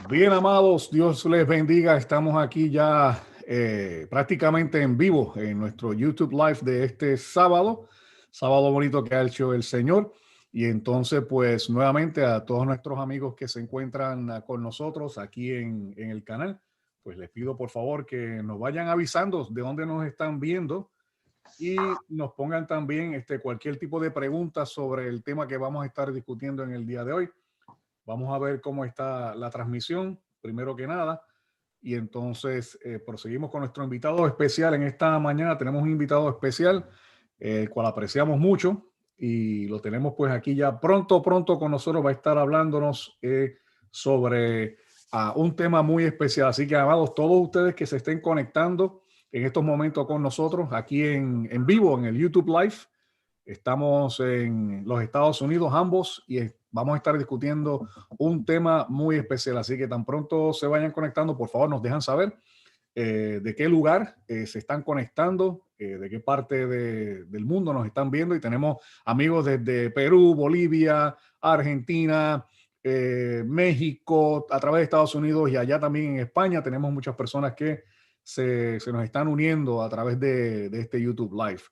Bien, amados, Dios les bendiga. Estamos aquí ya prácticamente en vivo en nuestro YouTube Live de este sábado, sábado bonito que ha hecho el Señor. Y entonces, pues nuevamente a todos nuestros amigos que se encuentran con nosotros aquí en el canal, pues les pido por favor que nos vayan avisando de dónde nos están viendo y nos pongan también cualquier tipo de preguntas sobre el tema que vamos a estar discutiendo en el día de hoy. Vamos a ver cómo está la transmisión, primero que nada. Y entonces proseguimos con nuestro invitado especial. En esta mañana tenemos un invitado especial, el cual apreciamos mucho. Y lo tenemos pues aquí ya pronto con nosotros. Va a estar hablándonos sobre un tema muy especial. Así que, amados, todos ustedes que se estén conectando en estos momentos con nosotros, aquí en vivo, en el YouTube Live. Estamos en los Estados Unidos ambos y vamos a estar discutiendo un tema muy especial. Así que tan pronto se vayan conectando, por favor nos dejan saber de qué lugar se están conectando, de qué parte del mundo nos están viendo. Y tenemos amigos desde Perú, Bolivia, Argentina, México, a través de Estados Unidos y allá también en España. Tenemos muchas personas que se nos están uniendo a través de este YouTube Live.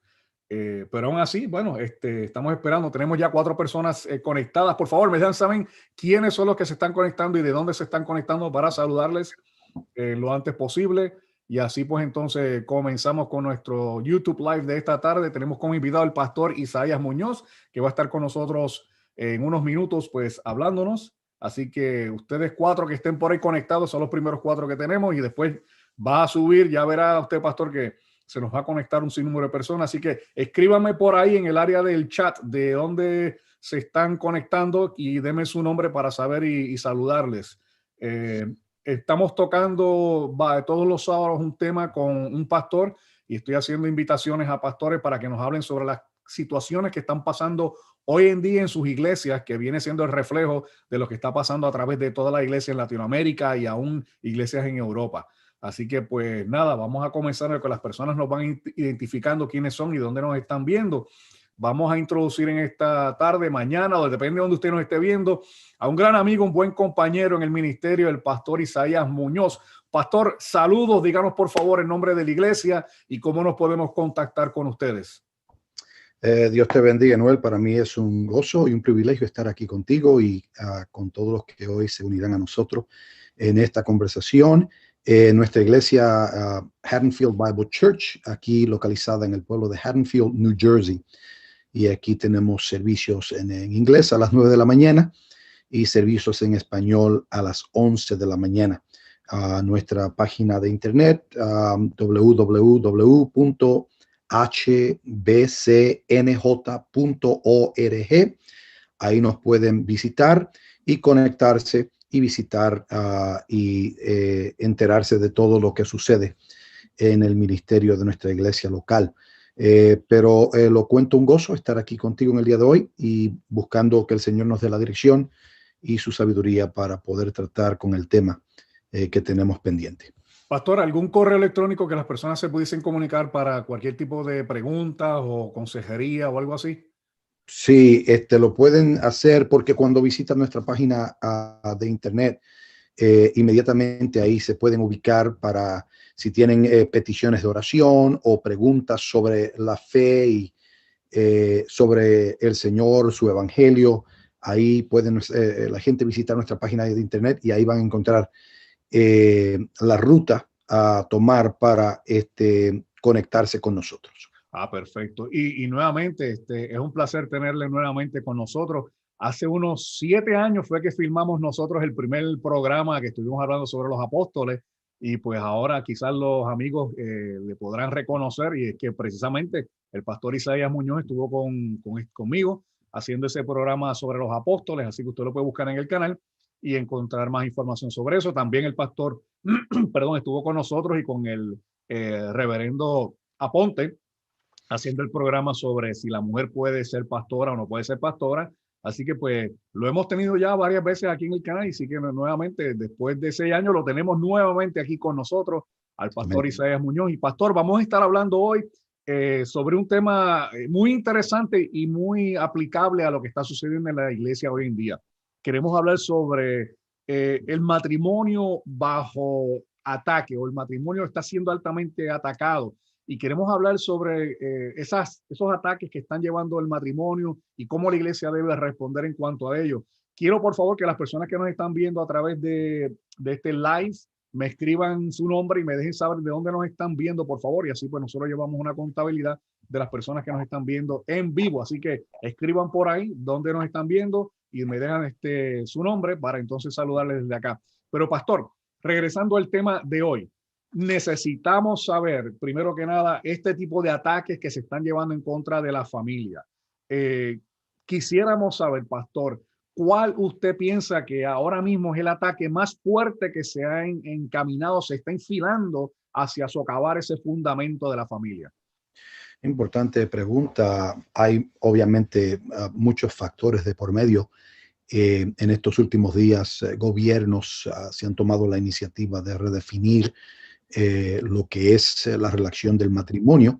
Pero aún así, bueno, estamos esperando. Tenemos ya 4 personas conectadas. Por favor, me dan saben quiénes son los que se están conectando y de dónde se están conectando para saludarles lo antes posible. Y así pues entonces comenzamos con nuestro YouTube Live de esta tarde. Tenemos como invitado al pastor Isaías Muñoz, que va a estar con nosotros en unos minutos pues hablándonos. Así que ustedes 4 que estén por ahí conectados son los primeros 4 que tenemos y después va a subir. Ya verá usted, pastor, que se nos va a conectar un sinnúmero de personas. Así que escríbame por ahí en el área del chat de dónde se están conectando y denme su nombre para saber y saludarles. Estamos tocando todos los sábados un tema con un pastor y estoy haciendo invitaciones a pastores para que nos hablen sobre las situaciones que están pasando hoy en día en sus iglesias, que viene siendo el reflejo de lo que está pasando a través de toda la iglesia en Latinoamérica y aún iglesias en Europa. Así que pues nada, vamos a comenzar con las personas nos van identificando quiénes son y dónde nos están viendo. Vamos a introducir en esta tarde, mañana, o depende de donde usted nos esté viendo, a un gran amigo, un buen compañero en el ministerio, el pastor Isaías Muñoz. Pastor, saludos, díganos por favor el nombre de la iglesia y cómo nos podemos contactar con ustedes. Dios te bendiga, Noel. Para mí es un gozo y un privilegio estar aquí contigo y con todos los que hoy se unirán a nosotros en esta conversación. Nuestra iglesia, Haddonfield Bible Church, aquí localizada en el pueblo de Haddonfield, New Jersey. Y aquí tenemos servicios en inglés a las 9 de la mañana y servicios en español a las 11 de la mañana. Nuestra página de internet, www.hbcnj.org. Ahí nos pueden visitar y conectarse y visitar y enterarse de todo lo que sucede en el ministerio de nuestra iglesia local. Pero lo cuento un gozo estar aquí contigo en el día de hoy y buscando que el Señor nos dé la dirección y su sabiduría para poder tratar con el tema que tenemos pendiente. Pastor, ¿algún correo electrónico que las personas se pudiesen comunicar para cualquier tipo de preguntas o consejería o algo así? Sí, lo pueden hacer porque cuando visitan nuestra página de internet, inmediatamente ahí se pueden ubicar para si tienen peticiones de oración o preguntas sobre la fe y sobre el Señor, su evangelio. Ahí pueden la gente visitar nuestra página de internet y ahí van a encontrar la ruta a tomar para conectarse con nosotros. Perfecto. Y nuevamente, es un placer tenerle nuevamente con nosotros. Hace unos 7 años fue que filmamos nosotros el primer programa que estuvimos hablando sobre los apóstoles y pues ahora quizás los amigos le podrán reconocer y es que precisamente el pastor Isaías Muñoz estuvo conmigo haciendo ese programa sobre los apóstoles, así que usted lo puede buscar en el canal y encontrar más información sobre eso. También el pastor, perdón, estuvo con nosotros y con el reverendo Aponte haciendo el programa sobre si la mujer puede ser pastora o no puede ser pastora. Así que pues lo hemos tenido ya varias veces aquí en el canal y sí que nuevamente después de 6 años lo tenemos nuevamente aquí con nosotros al pastor Isaías Muñoz. Y pastor, vamos a estar hablando hoy sobre un tema muy interesante y muy aplicable a lo que está sucediendo en la iglesia hoy en día. Queremos hablar sobre el matrimonio bajo ataque o el matrimonio está siendo altamente atacado. Y queremos hablar sobre esos ataques que están llevando el matrimonio y cómo la iglesia debe responder en cuanto a ello. Quiero, por favor, que las personas que nos están viendo a través de este live me escriban su nombre y me dejen saber de dónde nos están viendo, por favor. Y así pues nosotros llevamos una contabilidad de las personas que nos están viendo en vivo. Así que escriban por ahí dónde nos están viendo y me dejan su nombre para entonces saludarles desde acá. Pero pastor, regresando al tema de hoy, necesitamos saber, primero que nada, este tipo de ataques que se están llevando en contra de la familia. Quisiéramos saber, pastor, ¿cuál usted piensa que ahora mismo es el ataque más fuerte que se ha encaminado, se está enfilando hacia socavar ese fundamento de la familia? Importante pregunta. Hay obviamente muchos factores de por medio. En estos últimos días, gobiernos se han tomado la iniciativa de redefinir lo que es la relación del matrimonio,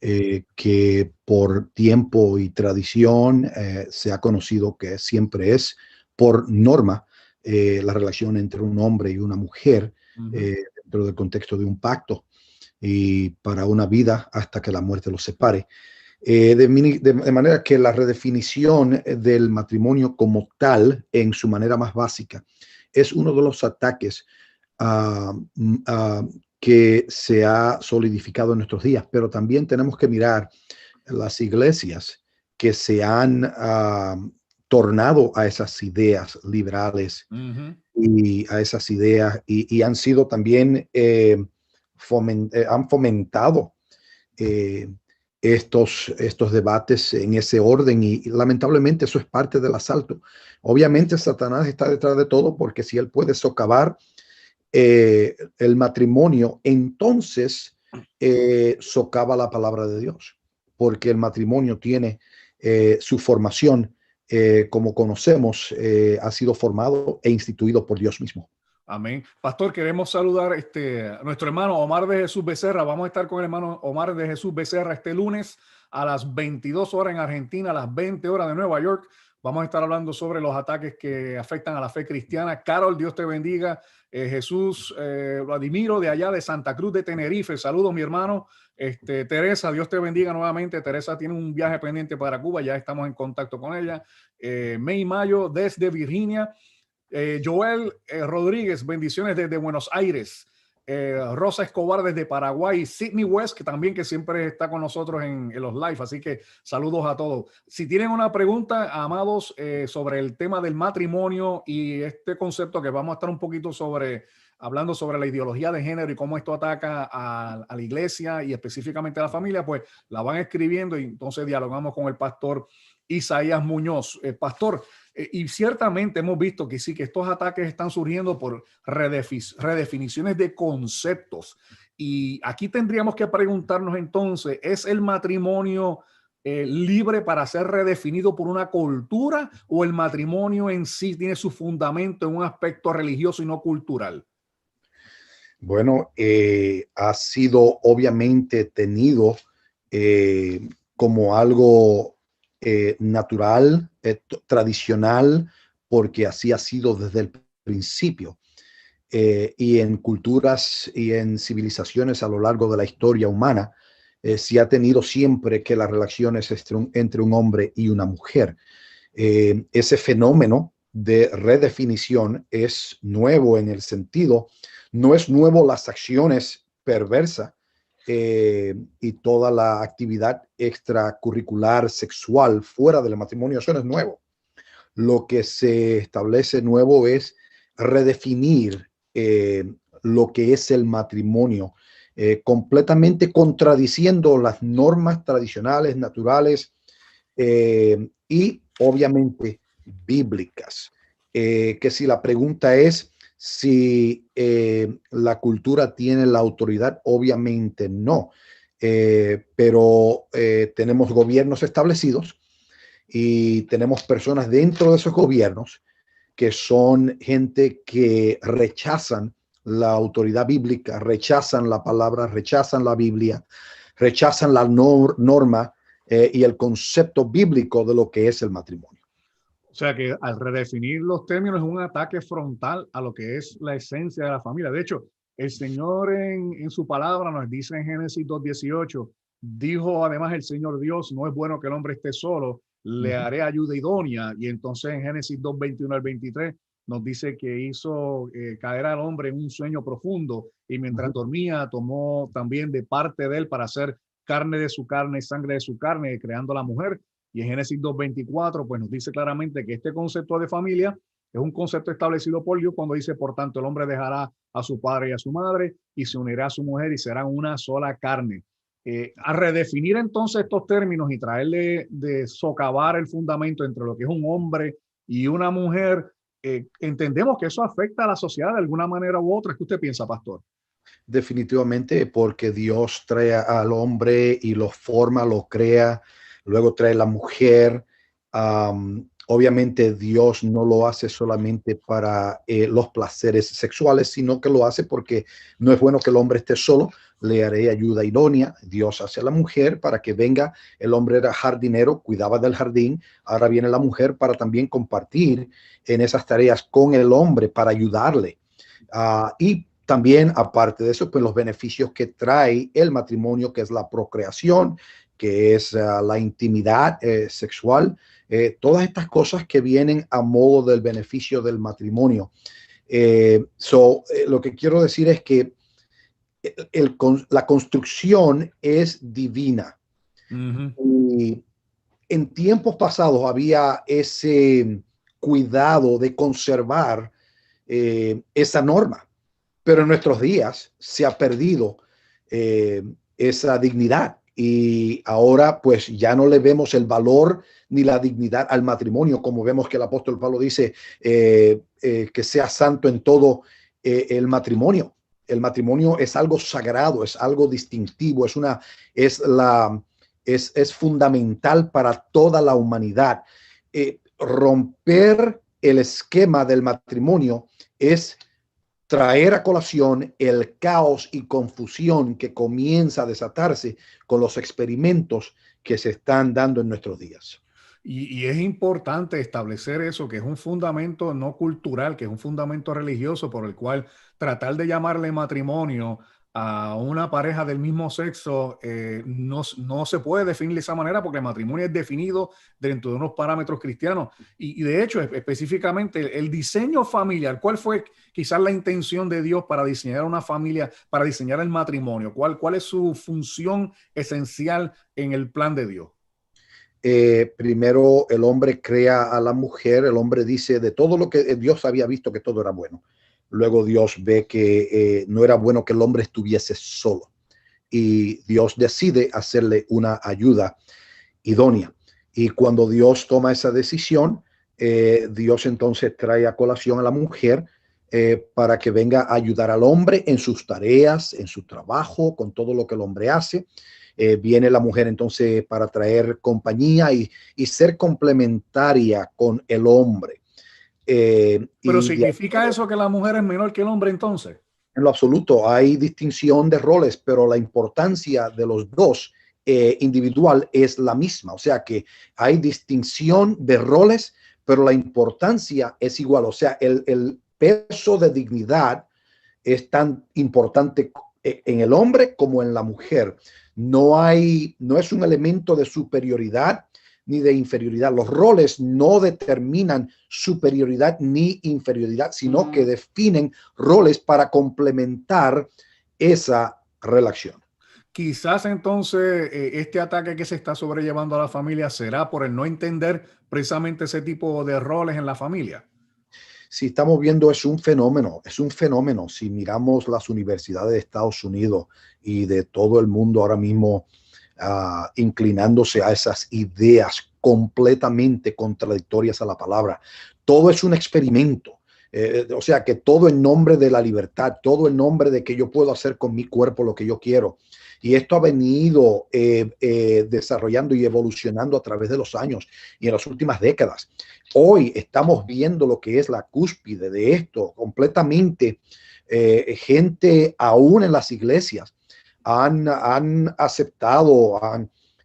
que por tiempo y tradición se ha conocido que siempre es, por norma, la relación entre un hombre y una mujer dentro del contexto de un pacto y para una vida hasta que la muerte los separe. De manera que la redefinición del matrimonio como tal, en su manera más básica, es uno de los ataques que se ha solidificado en nuestros días. Pero también tenemos que mirar las iglesias que se han tornado a esas ideas liberales y a esas ideas y han sido también han fomentado estos debates en ese orden y lamentablemente eso es parte del asalto. Obviamente Satanás está detrás de todo, porque si él puede socavar el matrimonio, entonces socava la palabra de Dios, porque el matrimonio tiene su formación, como conocemos, ha sido formado e instituido por Dios mismo. Amén. Pastor, queremos saludar a nuestro hermano Omar de Jesús Becerra. Vamos a estar con el hermano Omar de Jesús Becerra este lunes a las 22 horas en Argentina, a las 20 horas de Nueva York. Vamos a estar hablando sobre los ataques que afectan a la fe cristiana. Carol, Dios te bendiga. Jesús, lo admiro de allá de Santa Cruz de Tenerife. Saludos, mi hermano. Teresa, Dios te bendiga nuevamente. Teresa tiene un viaje pendiente para Cuba. Ya estamos en contacto con ella. May Mayo desde Virginia. Joel Rodríguez, bendiciones desde Buenos Aires. Rosa Escobar desde Paraguay. Sidney West, que también que siempre está con nosotros en los live. Así que saludos a todos. Si tienen una pregunta, amados, sobre el tema del matrimonio y este concepto que vamos a estar un poquito hablando sobre la ideología de género y cómo esto ataca a la iglesia y específicamente a la familia, pues la van escribiendo y entonces dialogamos con el pastor Isaías Muñoz. Pastor, y ciertamente hemos visto que sí, que estos ataques están surgiendo por redefiniciones de conceptos. Y aquí tendríamos que preguntarnos entonces, ¿es el matrimonio libre para ser redefinido por una cultura o el matrimonio en sí tiene su fundamento en un aspecto religioso y no cultural? Bueno, ha sido obviamente tenido como algo natural, tradicional, porque así ha sido desde el principio. Y en culturas y en civilizaciones a lo largo de la historia humana, se ha tenido siempre que las relaciones entre un hombre y una mujer. Ese fenómeno de redefinición es nuevo en el sentido, no es nuevo las acciones perversas y toda la actividad extracurricular sexual fuera del matrimonio, eso no es nuevo. Lo que se establece nuevo es redefinir lo que es el matrimonio, completamente contradiciendo las normas tradicionales, naturales y obviamente bíblicas. Que si la pregunta es si la cultura tiene la autoridad, obviamente no, pero tenemos gobiernos establecidos y tenemos personas dentro de esos gobiernos que son gente que rechazan la autoridad bíblica, rechazan la palabra, rechazan la Biblia, rechazan la norma y el concepto bíblico de lo que es el matrimonio. O sea que al redefinir los términos es un ataque frontal a lo que es la esencia de la familia. De hecho, el Señor en su palabra nos dice en Génesis 2:18, dijo además el Señor Dios, no es bueno que el hombre esté solo, le Ujú, haré ayuda idónea. Y entonces en Génesis 2:21 al 23 nos dice que hizo caer al hombre en un sueño profundo y mientras ujú. dormía tomó también de parte de él para hacer carne de su carne, sangre de su carne, creando la mujer. Y en Génesis 2:24, pues nos dice claramente que este concepto de familia es un concepto establecido por Dios cuando dice, por tanto, el hombre dejará a su padre y a su madre y se unirá a su mujer y serán una sola carne. A redefinir entonces estos términos y traerle de socavar el fundamento entre lo que es un hombre y una mujer, entendemos que eso afecta a la sociedad de alguna manera u otra. ¿Qué usted piensa, pastor? Definitivamente, porque Dios trae al hombre y lo forma, lo crea, luego trae la mujer. Obviamente Dios no lo hace solamente para los placeres sexuales, sino que lo hace porque no es bueno que el hombre esté solo. Le haré ayuda idónea. Dios hace a la mujer para que venga. El hombre era jardinero, cuidaba del jardín. Ahora viene la mujer para también compartir en esas tareas con el hombre, para ayudarle. Y también, aparte de eso, pues los beneficios que trae el matrimonio, que es la procreación, que es la intimidad sexual, todas estas cosas que vienen a modo del beneficio del matrimonio. Lo que quiero decir es que la construcción es divina. Uh -huh. Y en tiempos pasados había ese cuidado de conservar esa norma, pero en nuestros días se ha perdido esa dignidad y ahora pues ya no le vemos el valor ni la dignidad al matrimonio, como vemos que el apóstol Pablo dice que sea santo en todo el matrimonio. El matrimonio es algo sagrado, es algo distintivo, es fundamental para toda la humanidad. Romper el esquema del matrimonio es traer a colación el caos y confusión que comienza a desatarse con los experimentos que se están dando en nuestros días. Y es importante establecer eso, que es un fundamento no cultural, que es un fundamento religioso por el cual tratar de llamarle matrimonio a una pareja del mismo sexo no se puede definir de esa manera porque el matrimonio es definido dentro de unos parámetros cristianos. Y de hecho, específicamente, el diseño familiar, ¿cuál fue quizás la intención de Dios para diseñar una familia, para diseñar el matrimonio? ¿Cuál es su función esencial en el plan de Dios? Primero el hombre crea a la mujer, el hombre dice de todo lo que Dios había visto que todo era bueno. Luego Dios ve que no era bueno que el hombre estuviese solo y Dios decide hacerle una ayuda idónea. Y cuando Dios toma esa decisión, Dios entonces trae a colación a la mujer para que venga a ayudar al hombre en sus tareas, en su trabajo, con todo lo que el hombre hace. Viene la mujer entonces para traer compañía y ser complementaria con el hombre. Pero Y de ¿significa eso que la mujer es menor que el hombre entonces? En lo absoluto, hay distinción de roles, pero la importancia de los dos individual es la misma. O sea que hay distinción de roles, pero la importancia es igual. O sea, el peso de dignidad es tan importante en el hombre como en la mujer. No es un elemento de superioridad ni de inferioridad. Los roles no determinan superioridad ni inferioridad, sino que definen roles para complementar esa relación. Quizás entonces este ataque que se está sobrellevando a la familia será por el no entender precisamente ese tipo de roles en la familia. Si estamos viendo es un fenómeno, es un fenómeno. Si miramos las universidades de Estados Unidos y de todo el mundo ahora mismo inclinándose a esas ideas completamente contradictorias a la palabra, todo es un experimento. O sea que todo en nombre de la libertad, todo en nombre de que yo puedo hacer con mi cuerpo lo que yo quiero. Y esto ha venido desarrollando y evolucionando a través de los años y en las últimas décadas. Hoy estamos viendo lo que es la cúspide de esto completamente. Gente aún en las iglesias han aceptado,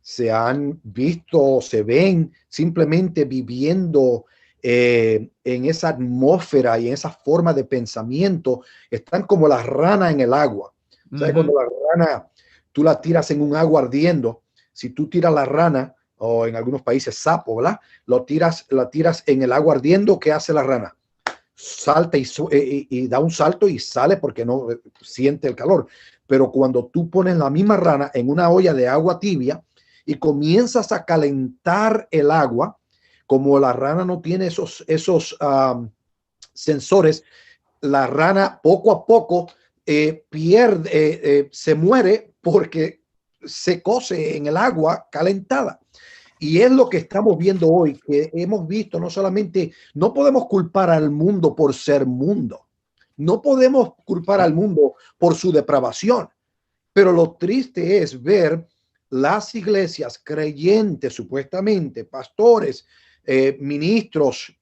se han visto, se ven simplemente viviendo en esa atmósfera y en esa forma de pensamiento, están como las ranas en el agua. ¿Sabes? Cuando la rana, tú la tiras en un agua ardiendo, si tú tiras la rana, o en algunos países sapo, ¿verdad? La tiras en el agua ardiendo, ¿qué hace la rana? Salta y da un salto y sale porque no siente el calor. Pero cuando tú pones la misma rana en una olla de agua tibia y comienzas a calentar el agua, como la rana no tiene esos sensores, la rana poco a poco se muere porque se cose en el agua calentada. Y es lo que estamos viendo hoy, que hemos visto no solamente, no podemos culpar al mundo por ser mundo, no podemos culpar al mundo por su depravación, pero lo triste es ver las iglesias creyentes, supuestamente, pastores, ministros,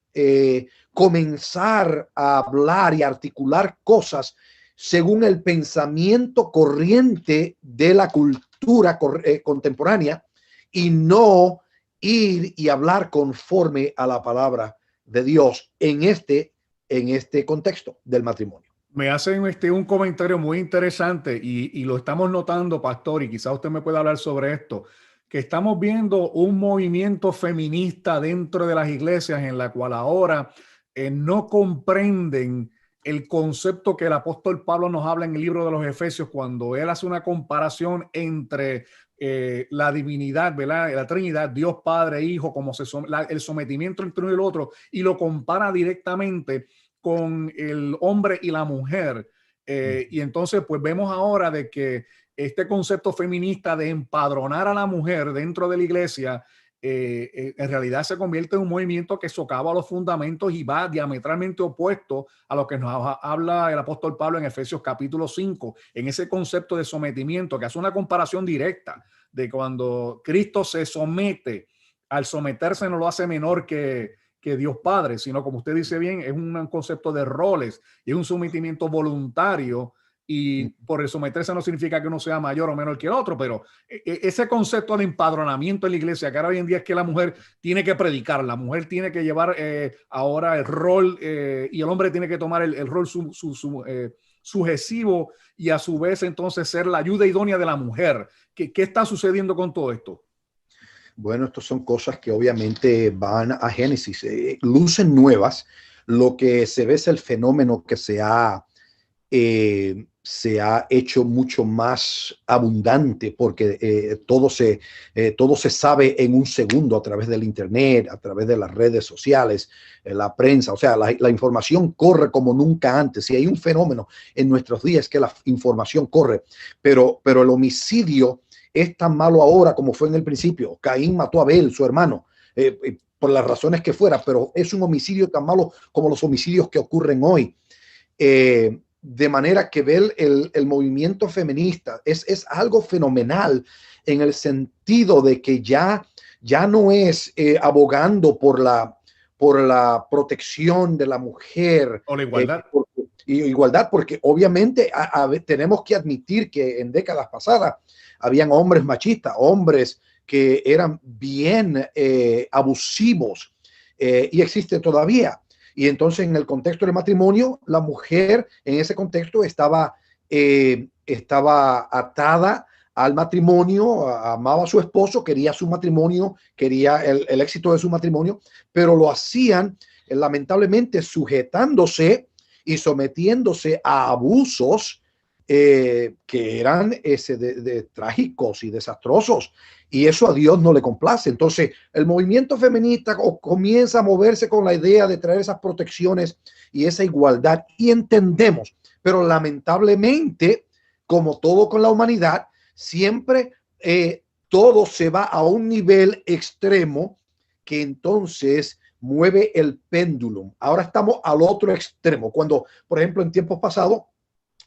comenzar a hablar y articular cosas según el pensamiento corriente de la cultura contemporánea y no ir y hablar conforme a la palabra de Dios en este contexto del matrimonio. Me hacen un comentario muy interesante y lo estamos notando, pastor, y quizás usted me pueda hablar sobre esto, que estamos viendo un movimiento feminista dentro de las iglesias en la cual ahora no comprenden el concepto que el apóstol Pablo nos habla en el libro de los Efesios cuando él hace una comparación entre la divinidad, ¿verdad? La Trinidad, Dios Padre, Hijo, como el sometimiento entre uno y el otro, y lo compara directamente con el hombre y la mujer. Y entonces pues vemos ahora de que este concepto feminista de empadronar a la mujer dentro de la iglesia en realidad se convierte en un movimiento que socava los fundamentos y va diametralmente opuesto a lo que nos habla el apóstol Pablo en Efesios capítulo 5, en ese concepto de sometimiento, que hace una comparación directa de cuando Cristo se somete. Al someterse no lo hace menor que Dios Padre, sino, como usted dice bien, es un concepto de roles y es un sometimiento voluntario, y por el someterse no significa que uno sea mayor o menor que el otro, pero ese concepto de empadronamiento en la iglesia, que ahora hoy en día es que la mujer tiene que predicar, la mujer tiene que llevar ahora el rol y el hombre tiene que tomar el rol sucesivo y a su vez entonces ser la ayuda idónea de la mujer. ¿Qué está sucediendo con todo esto? Bueno, estas son cosas que obviamente van a Génesis, lucen nuevas. Lo que se ve es el fenómeno que se ha hecho mucho más abundante porque todo se sabe en un segundo a través del internet, a través de las redes sociales, la prensa. O sea, la información corre como nunca antes. Y hay un fenómeno en nuestros días que la información corre, pero el homicidio es tan malo ahora como fue en el principio. Caín mató a Abel, su hermano, por las razones que fuera, pero es un homicidio tan malo como los homicidios que ocurren hoy. De manera que ver el movimiento feminista es algo fenomenal en el sentido de que ya no es abogando por la protección de la mujer o la igualdad. Igualdad, porque obviamente tenemos que admitir que en décadas pasadas habían hombres machistas, hombres que eran bien abusivos y existe todavía. Y entonces en el contexto del matrimonio, la mujer en ese contexto estaba atada al matrimonio, amaba a su esposo, quería su matrimonio, quería el éxito de su matrimonio, pero lo hacían lamentablemente sujetándose y sometiéndose a abusos que eran trágicos y desastrosos, y eso a Dios no le complace. Entonces el movimiento feminista comienza a moverse con la idea de traer esas protecciones y esa igualdad, y entendemos, pero lamentablemente, como todo con la humanidad, siempre todo se va a un nivel extremo que entonces mueve el péndulo. Ahora estamos al otro extremo. Cuando, por ejemplo, en tiempos pasados,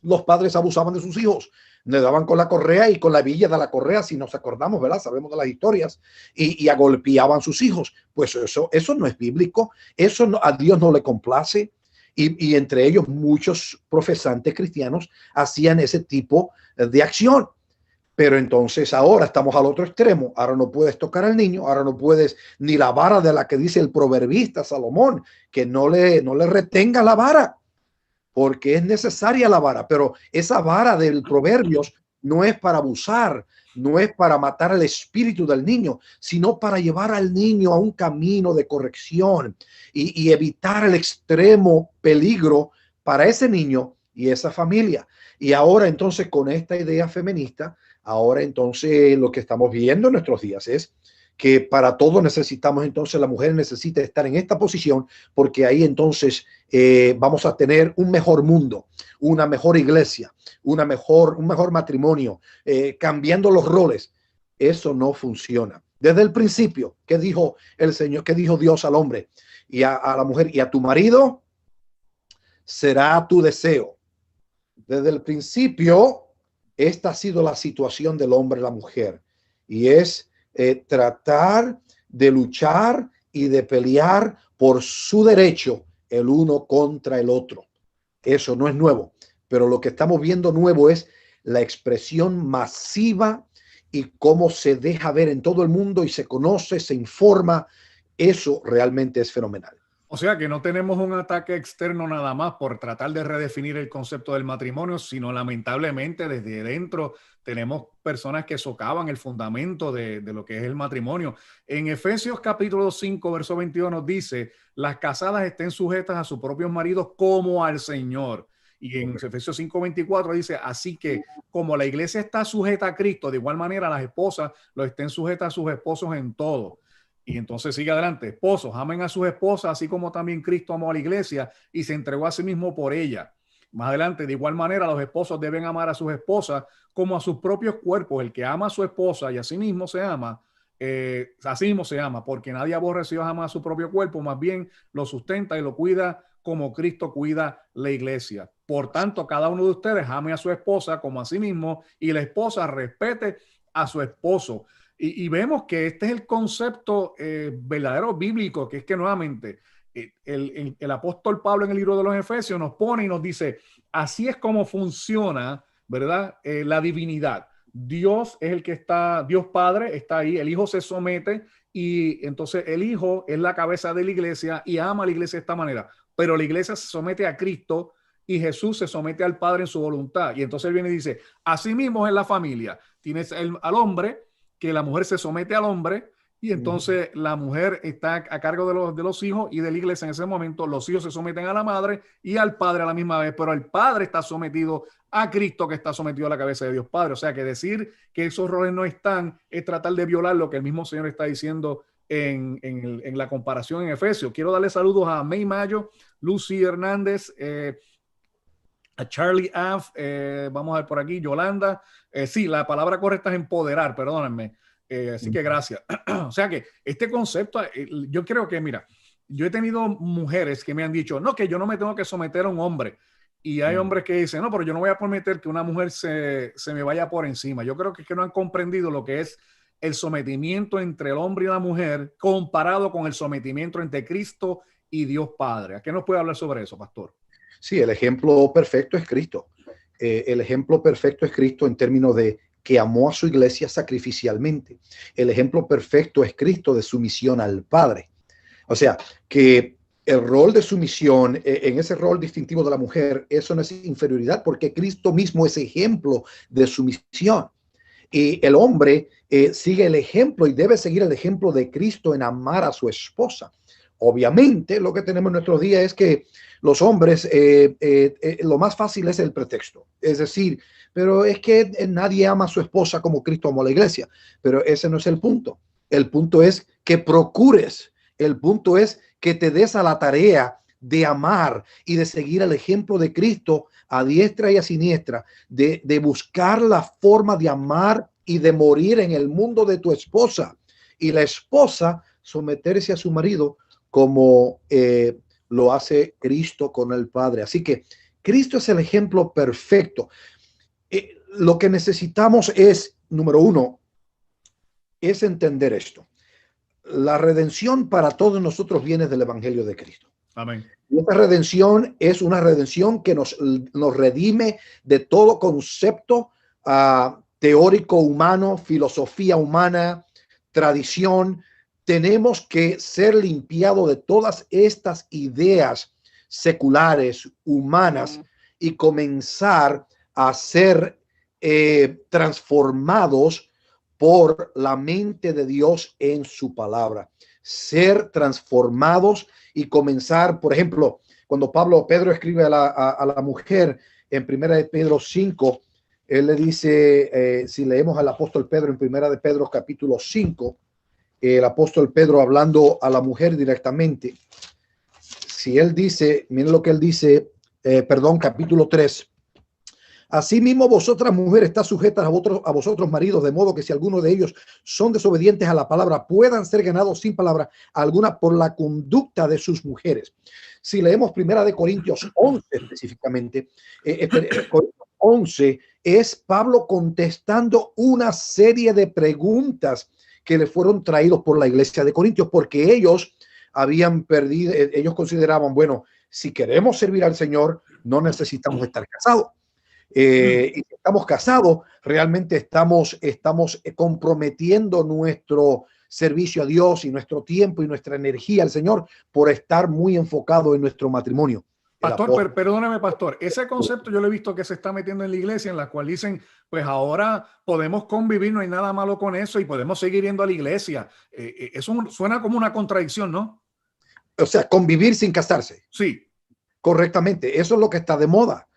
los padres abusaban de sus hijos, le daban con la correa y con la villa de la correa, si nos acordamos, ¿verdad? Sabemos de las historias, y agolpeaban sus hijos. Pues eso no es bíblico, eso no, a Dios no le complace, y entre ellos muchos profesantes cristianos hacían ese tipo de acción. Pero entonces ahora estamos al otro extremo. Ahora no puedes tocar al niño, ahora no puedes ni la vara de la que dice el proverbista Salomón, que no le retenga la vara, porque es necesaria la vara. Pero esa vara del Proverbios no es para abusar, no es para matar el espíritu del niño, sino para llevar al niño a un camino de corrección y evitar el extremo peligro para ese niño y esa familia. Y ahora entonces con esta idea feminista, ahora entonces lo que estamos viendo en nuestros días es que para todo necesitamos, entonces la mujer necesita estar en esta posición, porque ahí entonces vamos a tener un mejor mundo, una mejor iglesia, un mejor matrimonio, cambiando los roles. Eso no funciona. Desde el principio, ¿qué dijo el Señor? ¿Qué dijo Dios al hombre y a la mujer? Y a tu marido será tu deseo. Desde el principio, esta ha sido la situación del hombre y la mujer, y es tratar de luchar y de pelear por su derecho el uno contra el otro. Eso no es nuevo, pero lo que estamos viendo nuevo es la expresión masiva y cómo se deja ver en todo el mundo y se conoce, se informa. Eso realmente es fenomenal. O sea que no tenemos un ataque externo nada más por tratar de redefinir el concepto del matrimonio, sino lamentablemente desde dentro tenemos personas que socavan el fundamento de lo que es el matrimonio. En Efesios capítulo 5, verso 22 nos dice, las casadas estén sujetas a sus propios maridos como al Señor. Y en Efesios 5:24 dice, así que como la iglesia está sujeta a Cristo, de igual manera las esposas lo estén sujetas a sus esposos en todo. Y entonces sigue adelante, esposos, amen a sus esposas, así como también Cristo amó a la iglesia y se entregó a sí mismo por ella. Más adelante, de igual manera, los esposos deben amar a sus esposas como a sus propios cuerpos. El que ama a su esposa y a sí mismo se ama, porque nadie aborreció jamás a su propio cuerpo, más bien lo sustenta y lo cuida como Cristo cuida la iglesia. Por tanto, cada uno de ustedes ame a su esposa como a sí mismo y la esposa respete a su esposo. Y vemos que este es el concepto verdadero bíblico, que es que nuevamente el apóstol Pablo en el libro de los Efesios nos pone y nos dice, así es como funciona, ¿verdad? La divinidad. Dios es el que está, Dios Padre está ahí, el Hijo se somete y entonces el Hijo es la cabeza de la iglesia y ama a la iglesia de esta manera, pero la iglesia se somete a Cristo y Jesús se somete al Padre en su voluntad. Y entonces él viene y dice, así mismo es la familia, tienes al hombre, que la mujer se somete al hombre y entonces la mujer está a cargo de los hijos y de la iglesia en ese momento. Los hijos se someten a la madre y al padre a la misma vez, pero el padre está sometido a Cristo, que está sometido a la cabeza de Dios Padre. O sea que decir que esos roles no están es tratar de violar lo que el mismo Señor está diciendo en la comparación en Efesios. Quiero darle saludos a May Mayo, Lucy Hernández, a Charlie Aff, vamos a ver por aquí, Yolanda. Sí, la palabra correcta es empoderar, perdónenme. Así que gracias. O sea que este concepto, yo creo que, mira, yo he tenido mujeres que me han dicho, no, que yo no me tengo que someter a un hombre. Y hay hombres que dicen, no, pero yo no voy a permitir que una mujer se me vaya por encima. Yo creo que es que no han comprendido lo que es el sometimiento entre el hombre y la mujer comparado con el sometimiento entre Cristo y Dios Padre. ¿A qué nos puede hablar sobre eso, pastor? Sí, el ejemplo perfecto es Cristo. El ejemplo perfecto es Cristo en términos de que amó a su iglesia sacrificialmente. El ejemplo perfecto es Cristo de sumisión al Padre. O sea, que el rol de sumisión, en ese rol distintivo de la mujer, eso no es inferioridad, porque Cristo mismo es ejemplo de sumisión. Y el hombre sigue el ejemplo y debe seguir el ejemplo de Cristo en amar a su esposa. Obviamente, lo que tenemos en nuestros días es que los hombres, lo más fácil es el pretexto. Es decir, pero es que nadie ama a su esposa como Cristo amó a la iglesia. Pero ese no es el punto. El punto es que procures. El punto es que te des a la tarea de amar y de seguir el ejemplo de Cristo a diestra y a siniestra, de buscar la forma de amar y de morir en el mundo de tu esposa. Y la esposa someterse a su marido como lo hace Cristo con el Padre. Así que Cristo es el ejemplo perfecto. Lo que necesitamos es, número uno, es entender esto. La redención para todos nosotros viene del Evangelio de Cristo. Amén. Y esta redención es una redención que nos redime de todo concepto teórico humano, filosofía humana, tradición. Tenemos que ser limpiados de todas estas ideas seculares, humanas, y comenzar a ser transformados por la mente de Dios en su palabra. Ser transformados y comenzar, por ejemplo, cuando Pedro escribe a la mujer en Primera de Pedro 5, él le dice, si leemos al apóstol Pedro en Primera de Pedro capítulo 5, el apóstol Pedro hablando a la mujer directamente, si él dice, miren lo que él dice, capítulo 3. Asimismo, vosotras mujeres estás sujetas a vosotros maridos, de modo que si alguno de ellos son desobedientes a la palabra, puedan ser ganados sin palabra alguna por la conducta de sus mujeres. Si leemos Primera de Corintios 11 específicamente, 11 es Pablo contestando una serie de preguntas que le fueron traídos por la iglesia de Corintios, porque ellos habían perdido, ellos consideraban, bueno, si queremos servir al Señor, no necesitamos estar casados. Y si estamos casados, realmente estamos comprometiendo nuestro servicio a Dios y nuestro tiempo y nuestra energía al Señor por estar muy enfocado en nuestro matrimonio. Pastor, perdóneme, pastor, ese concepto yo lo he visto que se está metiendo en la iglesia, en la cual dicen, pues ahora podemos convivir, no hay nada malo con eso y podemos seguir yendo a la iglesia. Eso suena como una contradicción, ¿no? O sea, convivir sin casarse. Sí. Correctamente, eso es lo que está de moda.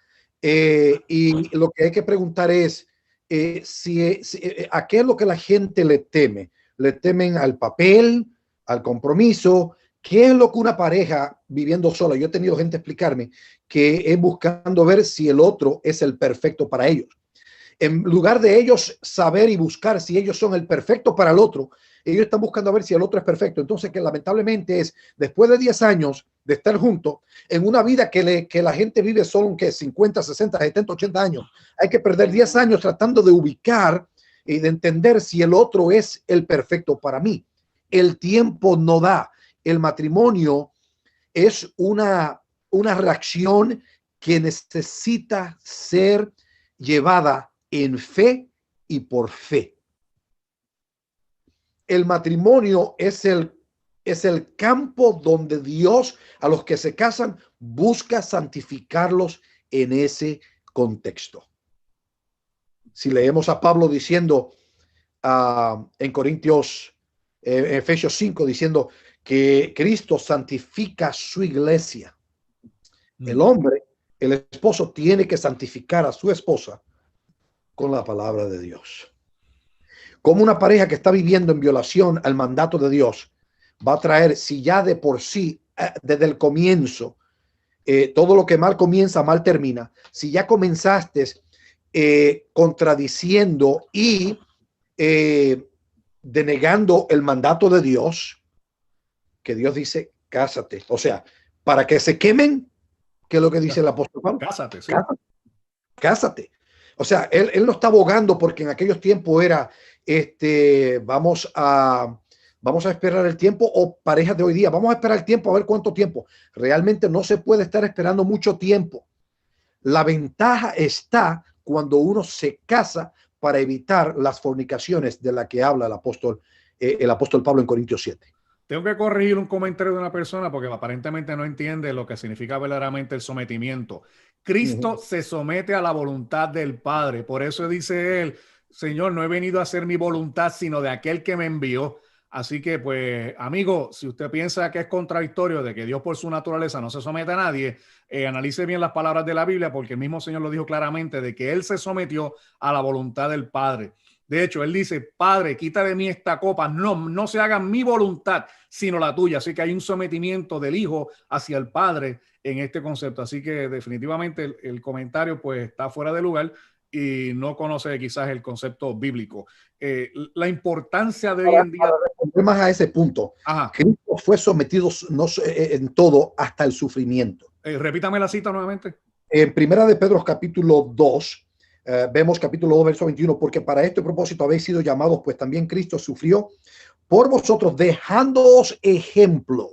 Y lo que hay que preguntar es ¿a qué es lo que la gente le teme? ¿Le temen al papel, al compromiso? ¿Qué es lo que una pareja viviendo sola? Yo he tenido gente explicarme que es buscando ver si el otro es el perfecto para ellos. En lugar de ellos saber y buscar si ellos son el perfecto para el otro, ellos están buscando a ver si el otro es perfecto. Entonces, que lamentablemente es, después de 10 años de estar juntos, en una vida que la gente vive solo en 50, 60, 70, 80 años, hay que perder 10 años tratando de ubicar y de entender si el otro es el perfecto para mí. El tiempo no da. El matrimonio es una reacción que necesita ser llevada en fe y por fe. El matrimonio es el campo donde Dios a los que se casan busca santificarlos en ese contexto. Si leemos a Pablo diciendo en Efesios 5, diciendo que Cristo santifica su iglesia. El hombre, el esposo, tiene que santificar a su esposa con la palabra de Dios. Como una pareja que está viviendo en violación al mandato de Dios va a traer, si ya de por sí, desde el comienzo, todo lo que mal comienza, mal termina. Si ya comenzaste contradiciendo y denegando el mandato de Dios, que Dios dice, cásate. O sea, para que se quemen, ¿qué es lo que dice el apóstol Pablo? Cásate, sí. Cásate. O sea, él no está abogando porque en aquellos tiempos era, vamos a esperar el tiempo, o parejas de hoy día, vamos a esperar el tiempo, a ver cuánto tiempo. Realmente no se puede estar esperando mucho tiempo. La ventaja está cuando uno se casa para evitar las fornicaciones de la que habla el apóstol Pablo en Corintios 7. Tengo que corregir un comentario de una persona porque aparentemente no entiende lo que significa verdaderamente el sometimiento. Cristo se somete a la voluntad del Padre. Por eso dice él, Señor, no he venido a hacer mi voluntad, sino de aquel que me envió. Así que, pues, amigo, si usted piensa que es contradictorio de que Dios por su naturaleza no se somete a nadie, analice bien las palabras de la Biblia, porque el mismo Señor lo dijo claramente, de que Él se sometió a la voluntad del Padre. De hecho, Él dice, Padre, quita de mí esta copa, no se haga mi voluntad, sino la tuya. Así que hay un sometimiento del Hijo hacia el Padre en este concepto. Así que definitivamente el comentario pues está fuera de lugar y no conoce quizás el concepto bíblico. La importancia de hoy en día... Para responder más a ese punto, Cristo fue sometido en todo hasta el sufrimiento. Repítame la cita nuevamente. En Primera de Pedro capítulo 2, vemos capítulo 2, verso 21, porque para este propósito habéis sido llamados, pues también Cristo sufrió por vosotros, dejándoos ejemplo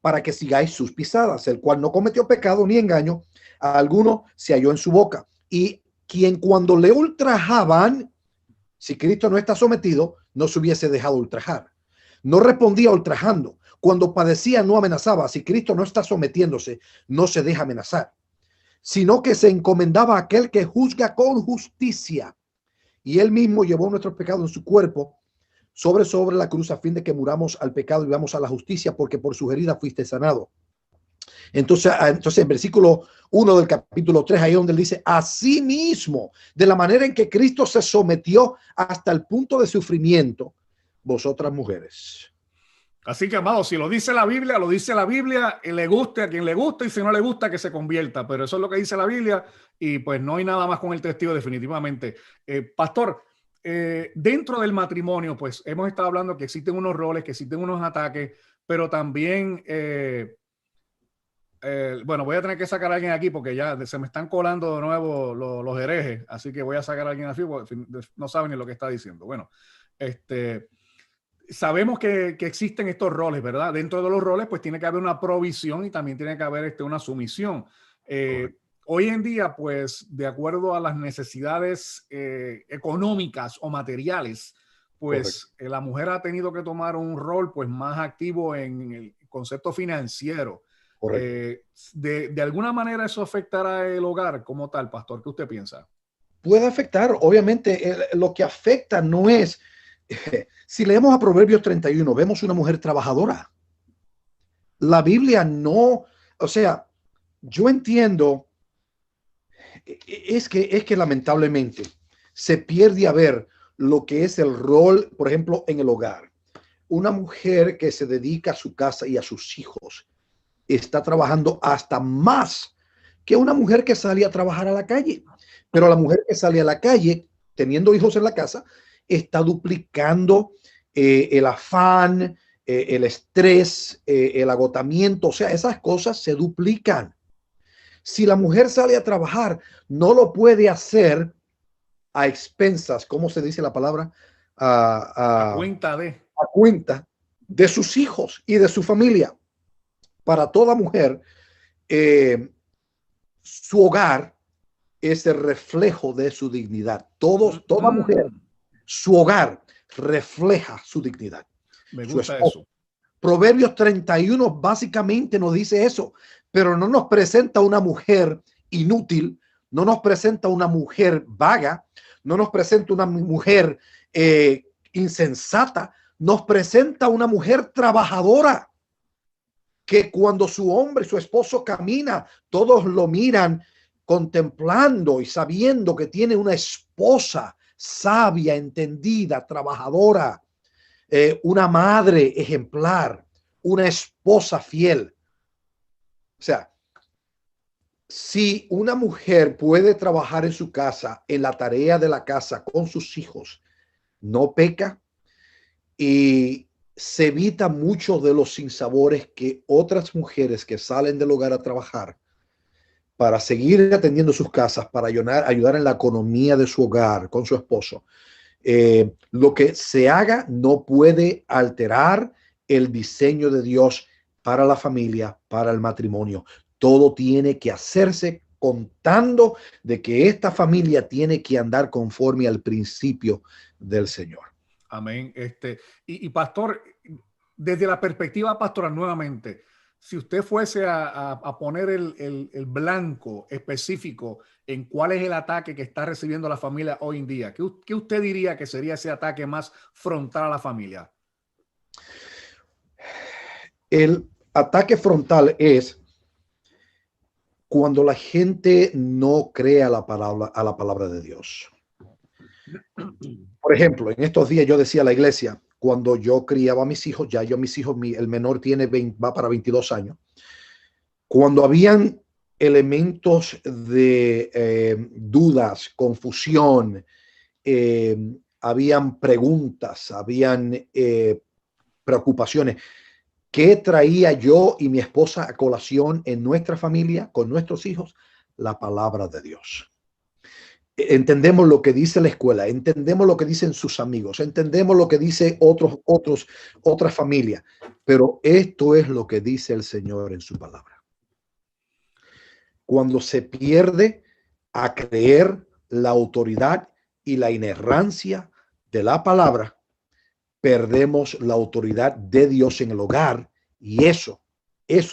para que sigáis sus pisadas, el cual no cometió pecado ni engaño, a alguno se halló en su boca, y quien cuando le ultrajaban Si Cristo no está sometido, no se hubiese dejado ultrajar. No respondía ultrajando. Cuando padecía, no amenazaba. Si Cristo no está sometiéndose, no se deja amenazar, sino que se encomendaba a aquel que juzga con justicia. Y él mismo llevó nuestros pecados en su cuerpo sobre la cruz, a fin de que muramos al pecado y vivamos a la justicia, porque por su herida fuiste sanado. Entonces en versículo 1 del capítulo 3, ahí donde él dice, asimismo, de la manera en que Cristo se sometió hasta el punto de sufrimiento, vosotras mujeres. Así que, amado, si lo dice la Biblia, y le guste a quien le guste, y si no le gusta, que se convierta. Pero eso es lo que dice la Biblia, y pues no hay nada más con el testigo, definitivamente. Pastor, dentro del matrimonio, pues hemos estado hablando que existen unos roles, que existen unos ataques, pero también... bueno, voy a tener que sacar a alguien aquí porque ya se me están colando de nuevo los herejes, así que voy a sacar a alguien aquí porque no saben ni lo que está diciendo. Bueno, sabemos que existen estos roles, ¿verdad? Dentro de los roles, pues tiene que haber una provisión y también tiene que haber una sumisión. Hoy en día, pues, de acuerdo a las necesidades económicas o materiales, pues la mujer ha tenido que tomar un rol pues más activo en el concepto financiero. De alguna manera eso afectará el hogar como tal, pastor. ¿Qué usted piensa? Puede afectar, obviamente. Lo que afecta no es, si leemos a Proverbios 31, vemos una mujer trabajadora. La Biblia no, o sea, yo entiendo, es que lamentablemente se pierde a ver lo que es el rol, por ejemplo, en el hogar. Una mujer que se dedica a su casa y a sus hijos está trabajando hasta más que una mujer que sale a trabajar a la calle. Pero la mujer que sale a la calle, teniendo hijos en la casa, está duplicando el afán, el estrés, el agotamiento. O sea, esas cosas se duplican. Si la mujer sale a trabajar, no lo puede hacer a expensas, ¿cómo se dice la palabra? A cuenta de sus hijos y de su familia. Para toda mujer, su hogar es el reflejo de su dignidad. Toda mujer, su hogar refleja su dignidad. Me gusta eso. Proverbios 31 básicamente nos dice eso, pero no nos presenta una mujer inútil, no nos presenta una mujer vaga, no nos presenta una mujer insensata, nos presenta una mujer trabajadora, que cuando su hombre, su esposo camina, todos lo miran contemplando y sabiendo que tiene una esposa sabia, entendida, trabajadora, una madre ejemplar, una esposa fiel. O sea, si una mujer puede trabajar en su casa, en la tarea de la casa con sus hijos, no peca y se evita muchos de los sinsabores que otras mujeres que salen del hogar a trabajar para seguir atendiendo sus casas, para ayudar en la economía de su hogar con su esposo. Lo que se haga no puede alterar el diseño de Dios para la familia, para el matrimonio. Todo tiene que hacerse contando de que esta familia tiene que andar conforme al principio del Señor. Amén. Y pastor, desde la perspectiva pastoral nuevamente, si usted fuese a poner el blanco específico en cuál es el ataque que está recibiendo la familia hoy en día, ¿qué usted diría que sería ese ataque más frontal a la familia? El ataque frontal es cuando la gente no cree a la palabra de Dios. Por ejemplo, en estos días yo decía a la iglesia, cuando yo criaba a mis hijos, el menor va para 22 años, cuando habían elementos de dudas, confusión, habían preguntas, habían preocupaciones, ¿qué traía yo y mi esposa a colación en nuestra familia, con nuestros hijos? La palabra de Dios. Entendemos lo que dice la escuela, entendemos lo que dicen sus amigos, entendemos lo que dice otras familias, pero esto es lo que dice el Señor en su palabra. Cuando se pierde a creer la autoridad y la inerrancia de la palabra, perdemos la autoridad de Dios en el hogar y eso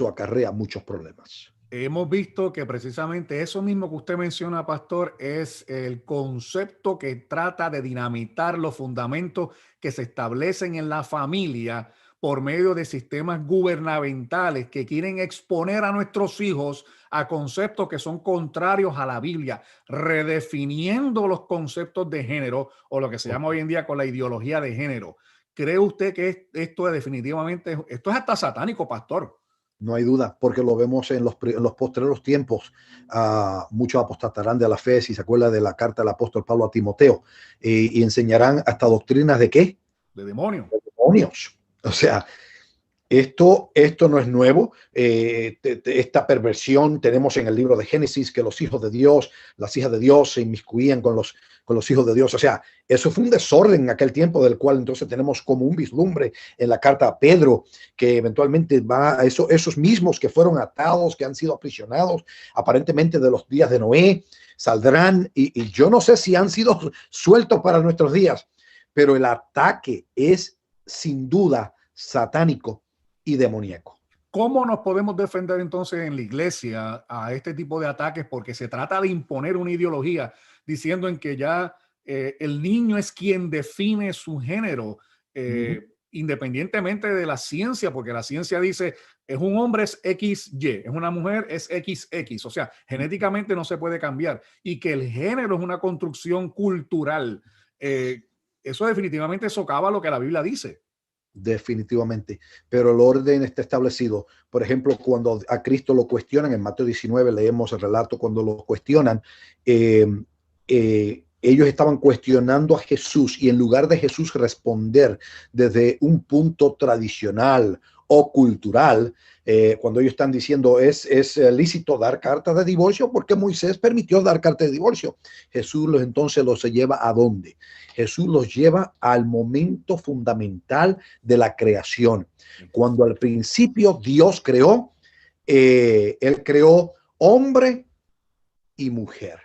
acarrea muchos problemas. Hemos visto que precisamente eso mismo que usted menciona, pastor, es el concepto que trata de dinamitar los fundamentos que se establecen en la familia por medio de sistemas gubernamentales que quieren exponer a nuestros hijos a conceptos que son contrarios a la Biblia, redefiniendo los conceptos de género o lo que se llama hoy en día con la ideología de género. ¿Cree usted que esto es definitivamente, esto es hasta satánico, pastor? No hay duda, porque lo vemos en los postreros tiempos. Muchos apostatarán de la fe, si se acuerda de la carta del apóstol Pablo a Timoteo, y enseñarán hasta doctrinas de ¿qué? De demonios. De demonios. O sea, esto no es nuevo. Esta perversión tenemos en el libro de Génesis, que los hijos de Dios, las hijas de Dios se inmiscuían con los hijos de Dios. O sea, eso fue un desorden en aquel tiempo, del cual entonces tenemos como un vislumbre en la carta a Pedro, que eventualmente va a esos mismos que fueron atados, que han sido aprisionados, aparentemente de los días de Noé, saldrán, y yo no sé si han sido sueltos para nuestros días, pero el ataque es sin duda satánico y demoníaco. ¿Cómo nos podemos defender entonces en la iglesia a este tipo de ataques? Porque se trata de imponer una ideología diciendo en que ya el niño es quien define su género, independientemente de la ciencia, porque la ciencia dice es un hombre es XY, es una mujer es XX, o sea, genéticamente no se puede cambiar y que el género es una construcción cultural. Eso definitivamente socava lo que la Biblia dice. Definitivamente, pero el orden está establecido. Por ejemplo, cuando a Cristo lo cuestionan, en Mateo 19 leemos el relato cuando lo cuestionan, ellos estaban cuestionando a Jesús y en lugar de Jesús responder desde un punto tradicional o cultural, cuando ellos están diciendo es lícito dar cartas de divorcio porque Moisés permitió dar cartas de divorcio, Jesús entonces los lleva ¿a dónde? Jesús los lleva al momento fundamental de la creación. Cuando al principio Dios creó, Él creó hombre y mujer,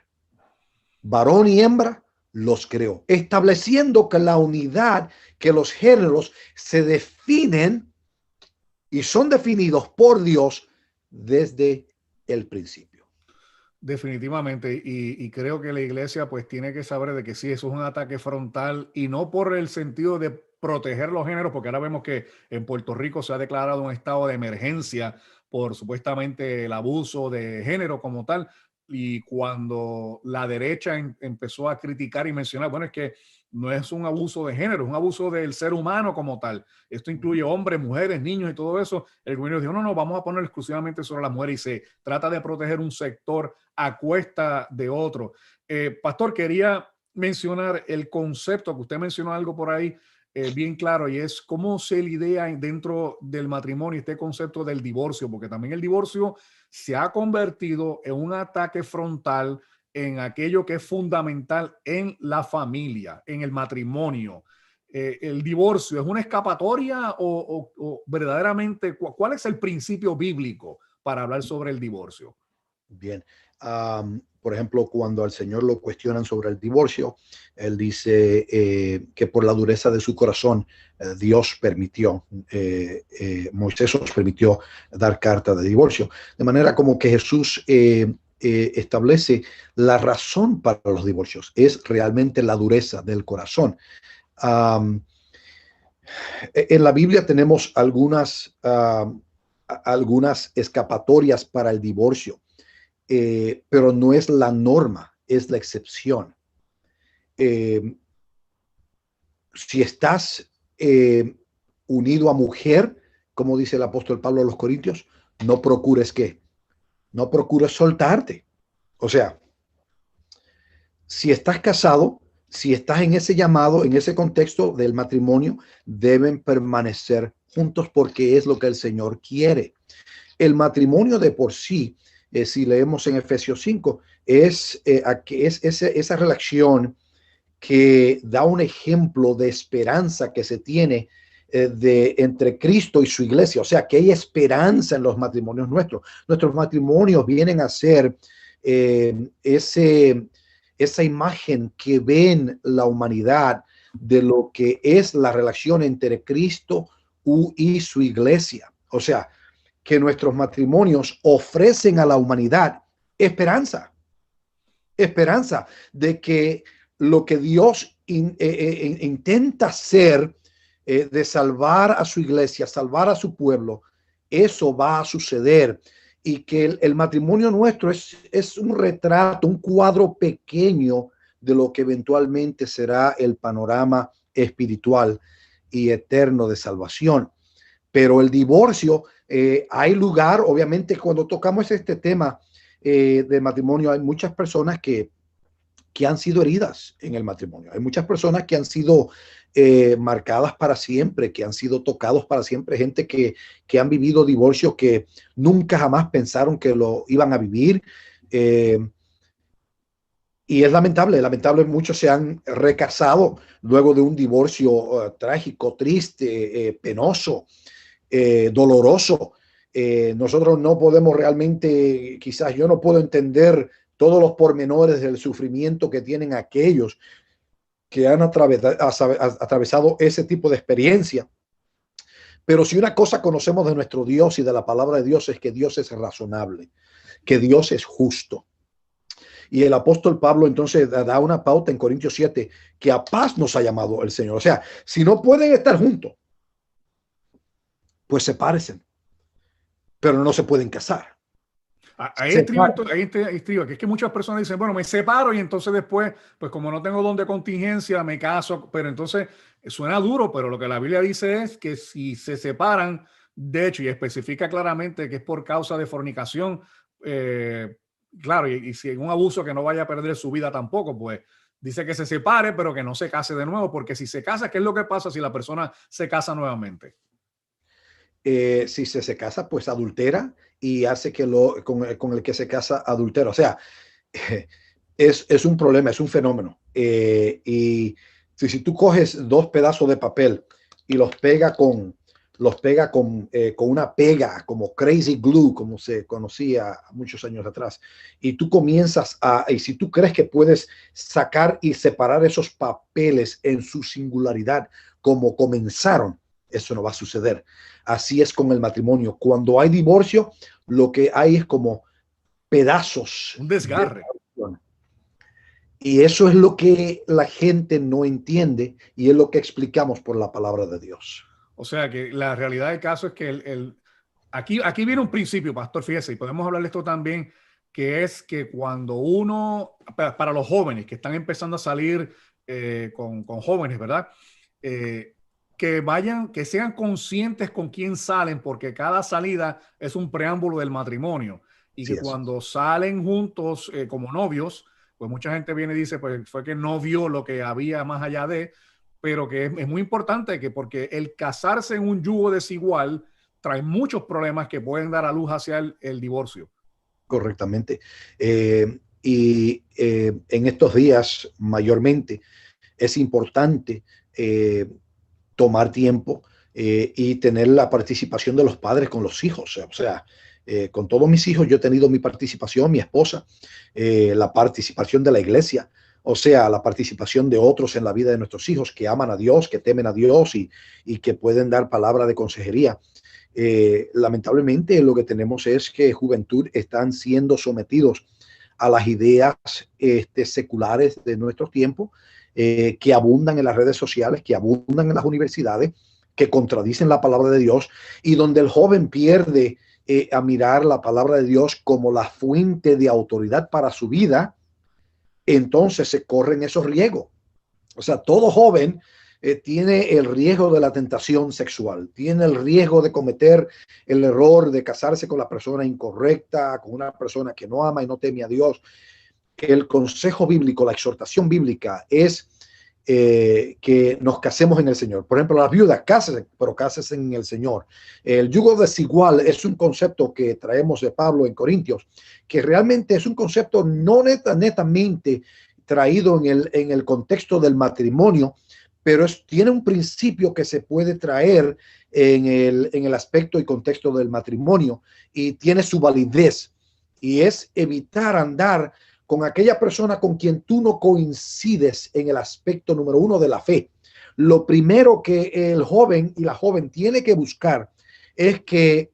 varón y hembra los creó, estableciendo que la unidad, que los géneros se definen y son definidos por Dios desde el principio. Definitivamente, y creo que la iglesia pues tiene que saber de que sí, eso es un ataque frontal y no por el sentido de proteger los géneros, porque ahora vemos que en Puerto Rico se ha declarado un estado de emergencia por supuestamente el abuso de género como tal, y cuando la derecha empezó a criticar y mencionar, bueno, es que no es un abuso de género, es un abuso del ser humano como tal. Esto incluye hombres, mujeres, niños y todo eso. El gobierno dijo, no, vamos a poner exclusivamente sobre las mujeres y se trata de proteger un sector a cuesta de otro. Pastor, quería mencionar el concepto que usted mencionó algo por ahí bien claro y es cómo se lidia dentro del matrimonio este concepto del divorcio, porque también el divorcio se ha convertido en un ataque frontal en aquello que es fundamental en la familia, en el matrimonio. ¿El divorcio es una escapatoria o verdaderamente cuál es el principio bíblico para hablar sobre el divorcio? Bien, por ejemplo, cuando al Señor lo cuestionan sobre el divorcio, Él dice que por la dureza de su corazón, Dios permitió, Moisés os permitió dar carta de divorcio. De manera como que Jesús establece la razón para los divorcios, es realmente la dureza del corazón. En la Biblia tenemos algunas escapatorias para el divorcio. Pero no es la norma, es la excepción. Si estás unido a mujer, como dice el apóstol Pablo a los Corintios, no procures ¿qué? No procures soltarte. O sea, si estás casado, si estás en ese llamado, en ese contexto del matrimonio, deben permanecer juntos porque es lo que el Señor quiere. El matrimonio de por sí, si leemos en Efesios 5, es esa relación que da un ejemplo de esperanza que se tiene entre Cristo y su iglesia. O sea, que hay esperanza en los matrimonios nuestros. Nuestros matrimonios vienen a ser esa imagen que ven la humanidad de lo que es la relación entre Cristo y su iglesia. O sea, que nuestros matrimonios ofrecen a la humanidad esperanza, esperanza de que lo que Dios intenta hacer, de salvar a su iglesia, salvar a su pueblo, eso va a suceder, y que el matrimonio nuestro es un retrato, un cuadro pequeño de lo que eventualmente será el panorama espiritual y eterno de salvación. Pero el divorcio, hay lugar, obviamente, cuando tocamos este tema de matrimonio, hay muchas personas que han sido heridas en el matrimonio. Hay muchas personas que han sido marcadas para siempre, que han sido tocados para siempre, gente que han vivido divorcio que nunca jamás pensaron que lo iban a vivir. Y es lamentable, muchos se han recasado luego de un divorcio trágico, triste, penoso, doloroso. Nosotros no podemos realmente, quizás yo no puedo entender todos los pormenores del sufrimiento que tienen aquellos que han atravesado ese tipo de experiencia. Pero si una cosa conocemos de nuestro Dios y de la palabra de Dios, es que Dios es razonable, que Dios es justo. Y el apóstol Pablo entonces da una pauta en Corintios 7, que a paz nos ha llamado el Señor. O sea, si no pueden estar juntos, pues sepárense, pero no se pueden casar. Ahí estriba, que es que muchas personas dicen, bueno, me separo y entonces después, pues como no tengo don de contingencia, me caso. Pero entonces suena duro, pero lo que la Biblia dice es que si se separan, de hecho, y especifica claramente que es por causa de fornicación, claro, y si hay un abuso, que no vaya a perder su vida tampoco, pues dice que se separe, pero que no se case de nuevo, porque si se casa, ¿qué es lo que pasa si la persona se casa nuevamente? Si se casa, pues adultera y hace que con el que se casa adultera. O sea, es un problema, es un fenómeno. Y si tú coges dos pedazos de papel y los pega con una pega como crazy glue, como se conocía muchos años atrás, y tú comienzas y si tú crees que puedes sacar y separar esos papeles en su singularidad como comenzaron, eso no va a suceder. Así es con el matrimonio. Cuando hay divorcio, lo que hay es como pedazos. Un desgarre. Y eso es lo que la gente no entiende, y es lo que explicamos por la palabra de Dios. O sea que la realidad del caso es que aquí viene un principio, pastor, fíjese, y podemos hablar de esto también, que es que cuando uno, para los jóvenes que están empezando a salir con jóvenes, ¿verdad? Que sean conscientes con quién salen, porque cada salida es un preámbulo del matrimonio. Y que cuando salen juntos como novios, pues mucha gente viene y dice, pues fue que no vio lo que había más allá de, pero que es muy importante, porque el casarse en un yugo desigual trae muchos problemas que pueden dar a luz hacia el divorcio. Correctamente. En estos días, mayormente, es importante tomar tiempo y tener la participación de los padres con los hijos. O sea, con todos mis hijos yo he tenido mi participación, mi esposa, la participación de la iglesia, o sea, la participación de otros en la vida de nuestros hijos que aman a Dios, que temen a Dios y que pueden dar palabra de consejería. Lamentablemente lo que tenemos es que juventud están siendo sometidos a las ideas seculares de nuestro tiempo, que abundan en las redes sociales, que abundan en las universidades, que contradicen la palabra de Dios, y donde el joven pierde a mirar la palabra de Dios como la fuente de autoridad para su vida. Entonces se corren esos riesgos. O sea, todo joven tiene el riesgo de la tentación sexual, tiene el riesgo de cometer el error de casarse con la persona incorrecta, con una persona que no ama y no teme a Dios. El consejo bíblico, la exhortación bíblica es que nos casemos en el Señor. Por ejemplo, las viudas, cásense, pero cásense en el Señor. El yugo desigual es un concepto que traemos de Pablo en Corintios, que realmente es un concepto no netamente traído en el contexto del matrimonio, pero tiene un principio que se puede traer en el aspecto y contexto del matrimonio, y tiene su validez, y es evitar andar con aquella persona con quien tú no coincides en el aspecto número uno de la fe. lo primero que el joven y la joven tiene que buscar es que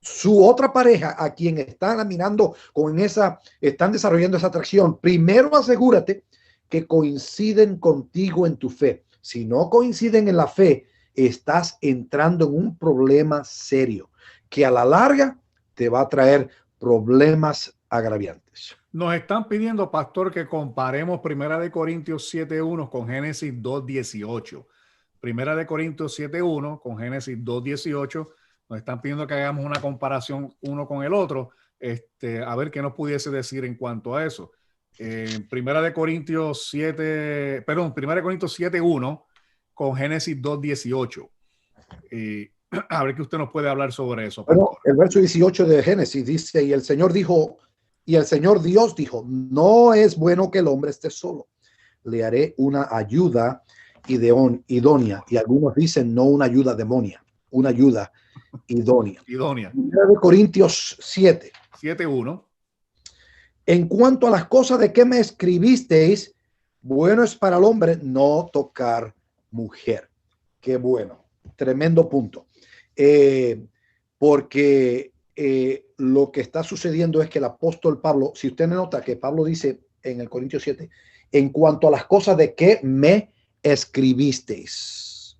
su otra pareja a quien están mirando con esa, están desarrollando esa atracción, primero asegúrate que coinciden contigo en tu fe. Si no coinciden en la fe, estás entrando en un problema serio que a la larga te va a traer problemas agraviantes. Nos están pidiendo, pastor, que comparemos Primera de Corintios 7:1 con Génesis 2:18. Primera de Corintios 7:1 con Génesis 2:18. Nos están pidiendo que hagamos una comparación uno con el otro. A ver qué nos pudiese decir en cuanto a eso. Primera de Corintios 7:1 con Génesis 2:18. A ver qué usted nos puede hablar sobre eso, pastor. Bueno, el verso 18 de Génesis dice, y el Señor dijo, y el Señor Dios dijo, no es bueno que el hombre esté solo. Le haré una ayuda idónea. Y algunos dicen no una ayuda demonia, una ayuda idónea. Idónea. De Corintios 7:1. En cuanto a las cosas de que me escribisteis, bueno es para el hombre no tocar mujer. Qué bueno. Tremendo punto. Porque lo que está sucediendo es que el apóstol Pablo, si usted nota que Pablo dice en el Corintios 7, en cuanto a las cosas de que me escribisteis,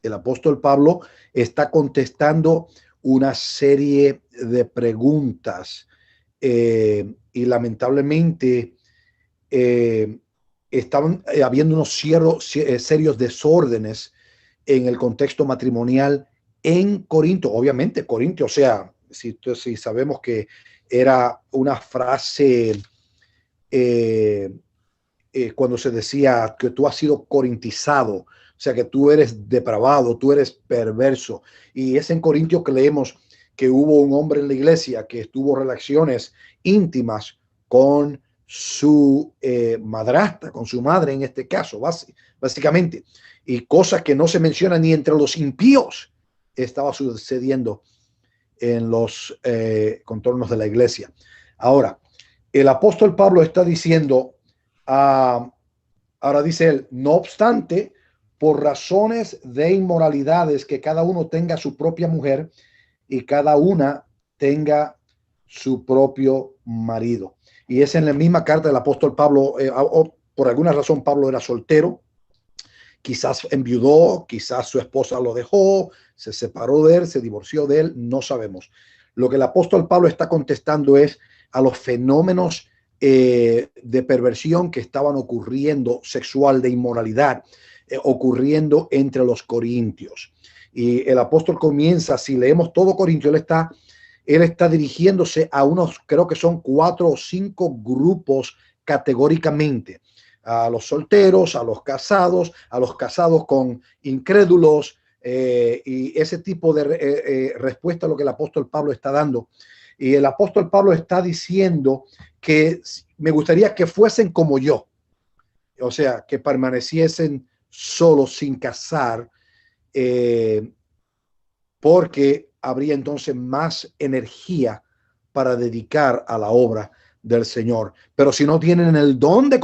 el apóstol Pablo está contestando una serie de preguntas y lamentablemente estaban habiendo unos serios desórdenes en el contexto matrimonial en Corinto. Obviamente Corinto, o sea, si sabemos que era una frase cuando se decía que tú has sido corintizado, o sea, que tú eres depravado, tú eres perverso. Y es en Corintios que leemos que hubo un hombre en la iglesia que tuvo relaciones íntimas con su madrastra, con su madre en este caso, básicamente. Y cosas que no se mencionan ni entre los impíos estaba sucediendo en los contornos de la iglesia. Ahora, el apóstol Pablo está diciendo, ahora dice él, no obstante, por razones de inmoralidades, que cada uno tenga su propia mujer y cada una tenga su propio marido. Y es en la misma carta del apóstol Pablo, por alguna razón Pablo era soltero, quizás enviudó, quizás su esposa lo dejó, se separó de él, se divorció de él, no sabemos. Lo que el apóstol Pablo está contestando es a los fenómenos de perversión que estaban ocurriendo, sexual, de inmoralidad, ocurriendo entre los corintios. Y el apóstol comienza, si leemos todo Corintio, él está dirigiéndose a unos, creo que son 4 o 5 grupos categóricamente. A los solteros, a los casados con incrédulos, y ese tipo de respuesta a lo que el apóstol Pablo está dando. Y el apóstol Pablo está diciendo que me gustaría que fuesen como yo, o sea, que permaneciesen solos sin casar, porque habría entonces más energía para dedicar a la obra del Señor. Pero si no tienen el don de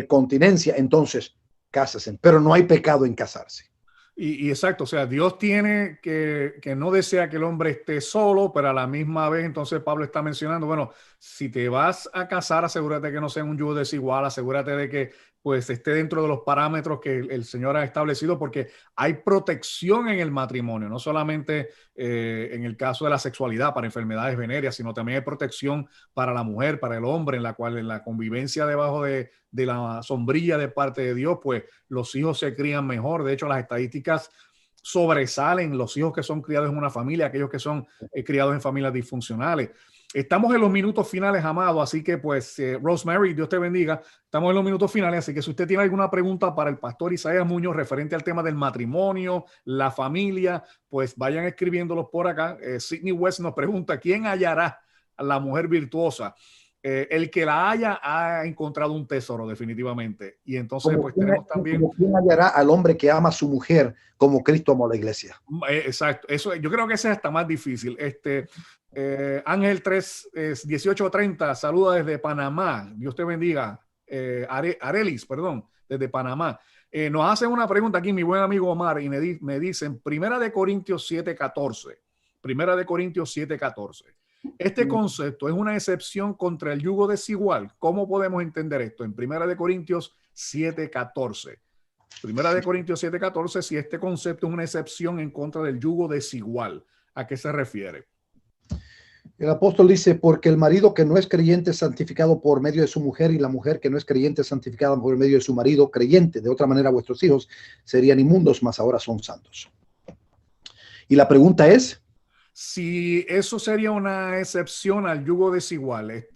continencia, entonces cásense. Pero no hay pecado en casarse. Y exacto, o sea, Dios tiene que no desea que el hombre esté solo, pero a la misma vez, entonces Pablo está mencionando, bueno, si te vas a casar, asegúrate que no sea un yugo desigual, asegúrate de que pues esté dentro de los parámetros que el Señor ha establecido, porque hay protección en el matrimonio, no solamente en el caso de la sexualidad para enfermedades venéreas, sino también hay protección para la mujer, para el hombre, en la cual en la convivencia debajo de la sombrilla de parte de Dios, pues los hijos se crían mejor. De hecho, las estadísticas sobresalen los hijos que son criados en una familia, aquellos que son criados en familias disfuncionales. Estamos en los minutos finales, amado, así que pues Rosemary, Dios te bendiga. Estamos en los minutos finales, así que si usted tiene alguna pregunta para el pastor Isaías Muñoz referente al tema del matrimonio, la familia, pues vayan escribiéndolos por acá. Sidney West nos pregunta, ¿quién hallará a la mujer virtuosa? El que la haya ha encontrado un tesoro definitivamente. Y entonces pues tenemos también... ¿Quién hallará al hombre que ama a su mujer como Cristo amó a la iglesia? Exacto, eso yo creo que ese es hasta más difícil. Ángel 3, 1830, saluda desde Panamá. Dios te bendiga. Arelis, perdón, desde Panamá. Nos hacen una pregunta aquí mi buen amigo Omar y me dicen, Primera de Corintios 7:14. Primera de Corintios 7:14. Este concepto es una excepción contra el yugo desigual. ¿Cómo podemos entender esto? En Primera de Corintios 7:14. Primera de Corintios 7:14, si este concepto es una excepción en contra del yugo desigual. ¿A qué se refiere? El apóstol dice, porque el marido que no es creyente es santificado por medio de su mujer, y la mujer que no es creyente es santificada por medio de su marido creyente. De otra manera, vuestros hijos serían inmundos, mas ahora son santos. Y la pregunta es, si eso sería una excepción al yugo desigual.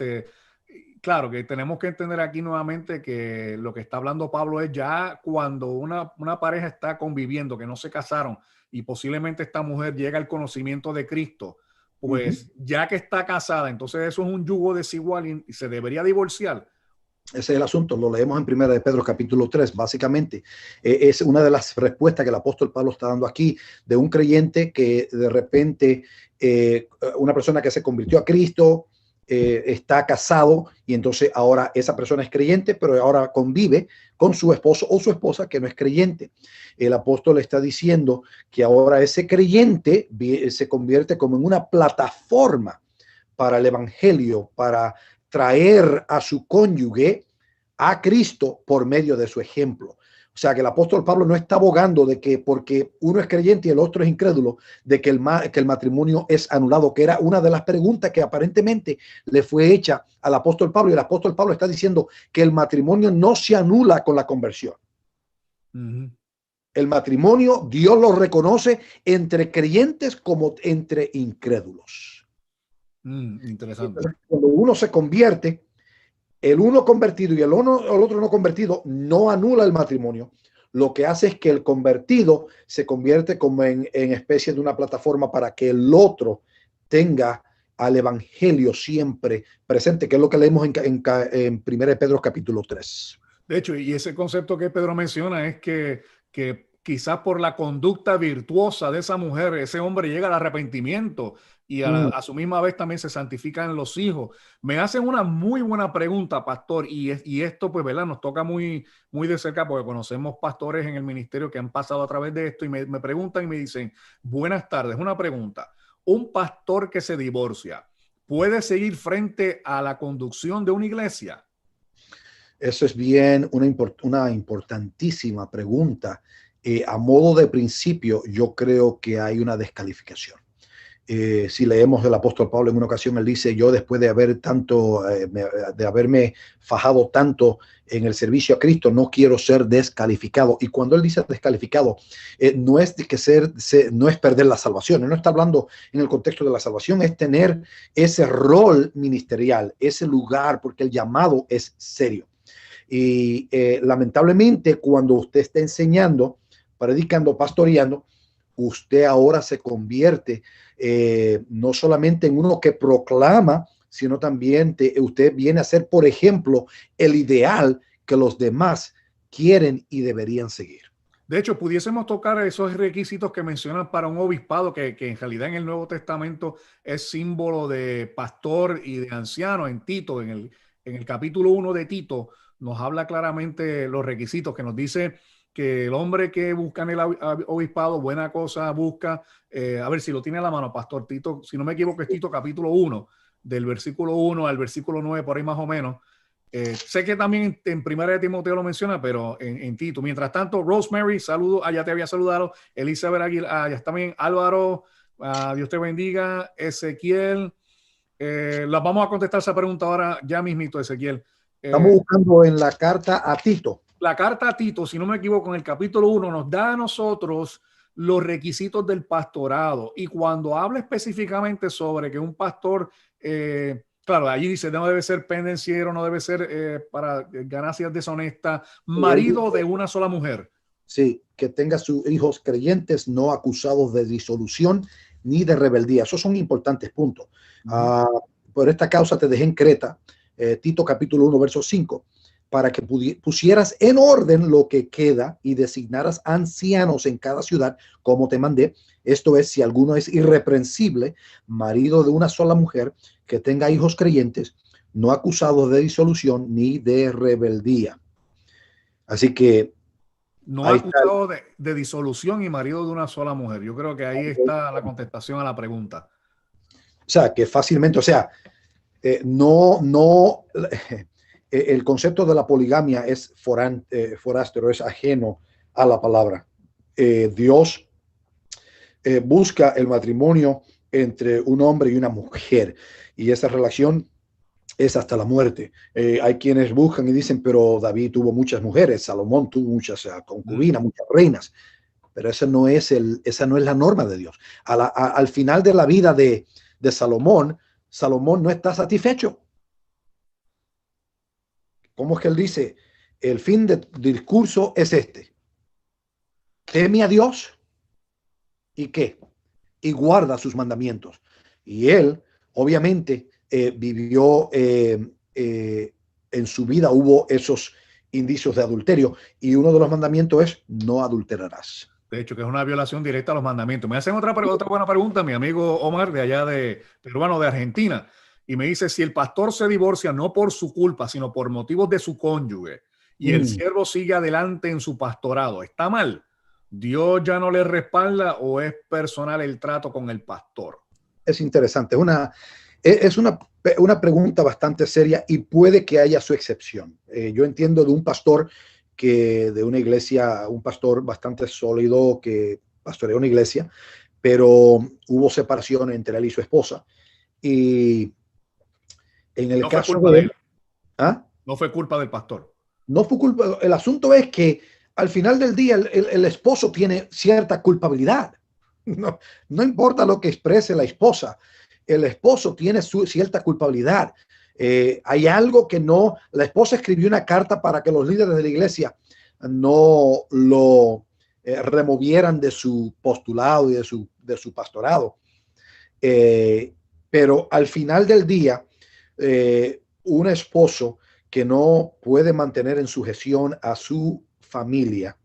Claro que tenemos que entender aquí nuevamente que lo que está hablando Pablo es ya cuando una pareja está conviviendo, que no se casaron y posiblemente esta mujer llega al conocimiento de Cristo, pues ya que está casada, entonces eso es un yugo desigual y se debería divorciar. ese es el asunto, lo leemos en Primera de Pedro capítulo 3, básicamente. Es una de las respuestas que el apóstol Pablo está dando aquí, de un creyente que de repente, una persona que se convirtió a Cristo, está casado y entonces ahora esa persona es creyente, pero ahora convive con su esposo o su esposa que no es creyente. El apóstol está diciendo que ahora ese creyente se convierte como en una plataforma para el evangelio, para traer a su cónyuge a Cristo por medio de su ejemplo. O sea que el apóstol Pablo no está abogando de que porque uno es creyente y el otro es incrédulo, de que el matrimonio es anulado, que era una de las preguntas que aparentemente le fue hecha al apóstol Pablo. Y el apóstol Pablo está diciendo que el matrimonio no se anula con la conversión. El matrimonio, Dios lo reconoce entre creyentes como entre incrédulos. Interesante. Cuando uno se convierte, el uno convertido y el otro no convertido no anula el matrimonio. Lo que hace es que el convertido se convierte como en especie de una plataforma para que el otro tenga al evangelio siempre presente, que es lo que leemos en 1 Pedro capítulo 3. De hecho, y ese concepto que Pedro menciona es que quizás por la conducta virtuosa de esa mujer, ese hombre llega al arrepentimiento y a su misma vez también se santifican los hijos. Me hacen una muy buena pregunta, pastor, y esto pues, ¿verdad? Nos toca muy, muy de cerca porque conocemos pastores en el ministerio que han pasado a través de esto y me preguntan y me dicen, buenas tardes, una pregunta. ¿Un pastor que se divorcia puede seguir frente a la conducción de una iglesia? Eso es bien una importantísima pregunta. A modo de principio, yo creo que hay una descalificación. Si leemos del apóstol Pablo en una ocasión, él dice, yo después de haberme fajado tanto en el servicio a Cristo, no quiero ser descalificado. Y cuando él dice descalificado, no es no es perder la salvación. Él no está hablando en el contexto de la salvación, es tener ese rol ministerial, ese lugar, porque el llamado es serio. Y lamentablemente, cuando usted está enseñando, predicando, pastoreando, usted ahora se convierte no solamente en uno que proclama, sino también usted viene a ser, por ejemplo, el ideal que los demás quieren y deberían seguir. De hecho, pudiésemos tocar esos requisitos que mencionan para un obispado, que en realidad en el Nuevo Testamento es símbolo de pastor y de anciano. En Tito, en el capítulo 1 de Tito, nos habla claramente los requisitos, que nos dice que el hombre que busca en el obispado, buena cosa busca. A ver si lo tiene a la mano, pastor Tito, si no me equivoco es Tito capítulo 1, del versículo 1 al versículo 9, por ahí más o menos. Sé que también en Primera de Timoteo lo menciona, pero en Tito. Mientras tanto, Rosemary, saludo, ya te había saludado. Elizabeth Aguilar, ya está también. Álvaro, Dios te bendiga. Ezequiel, las vamos a contestar esa pregunta ahora ya mismito, Ezequiel. Estamos buscando en la carta a Tito. La carta a Tito, si no me equivoco, en el capítulo 1 nos da a nosotros los requisitos del pastorado. Y cuando habla específicamente sobre que un pastor, claro, allí dice, no debe ser pendenciero, no debe ser para ganancias deshonestas, marido de una sola mujer. Sí, que tenga sus hijos creyentes, no acusados de disolución ni de rebeldía. Esos son importantes puntos. Por esta causa te dejé en Creta, Tito capítulo 1, verso 5, para que pusieras en orden lo que queda y designaras ancianos en cada ciudad, como te mandé. Esto es, si alguno es irreprensible, marido de una sola mujer, que tenga hijos creyentes, no acusados de disolución ni de rebeldía. Así que no acusado de disolución y marido de una sola mujer. Yo creo que ahí está la contestación a la pregunta. O sea, que fácilmente, o sea, el concepto de la poligamia es forastero, es ajeno a la palabra. Dios busca el matrimonio entre un hombre y una mujer, y esa relación es hasta la muerte. Hay quienes buscan y dicen, pero David tuvo muchas mujeres, Salomón tuvo muchas concubinas, muchas reinas, pero esa no es la norma de Dios. Al final de la vida de Salomón, Salomón no está satisfecho. ¿Cómo es que él dice? El fin del discurso es este: teme a Dios y qué, y guarda sus mandamientos. Y él, obviamente, vivió en su vida, hubo esos indicios de adulterio, y uno de los mandamientos es no adulterarás. De hecho, que es una violación directa a los mandamientos. Me hacen otra buena pregunta, mi amigo Omar, de allá de peruano de Argentina, y me dice: si el pastor se divorcia no por su culpa, sino por motivos de su cónyuge, y el siervo sigue adelante en su pastorado, ¿está mal? ¿Dios ya no le respalda o es personal el trato con el pastor? Es interesante, es una pregunta bastante seria, y puede que haya su excepción. Yo entiendo de un pastor de una iglesia, un pastor bastante sólido que pastorea una iglesia, pero hubo separación entre él y su esposa. Y en el caso de él, no fue culpa del pastor. No fue culpa. El asunto es que al final del día el esposo tiene cierta culpabilidad. No importa lo que exprese la esposa, el esposo tiene cierta culpabilidad. Hay algo que no. La esposa escribió una carta para que los líderes de la iglesia no lo removieran de su postulado y de su pastorado. Pero al final del día, un esposo que no puede mantener en sujeción a su familia,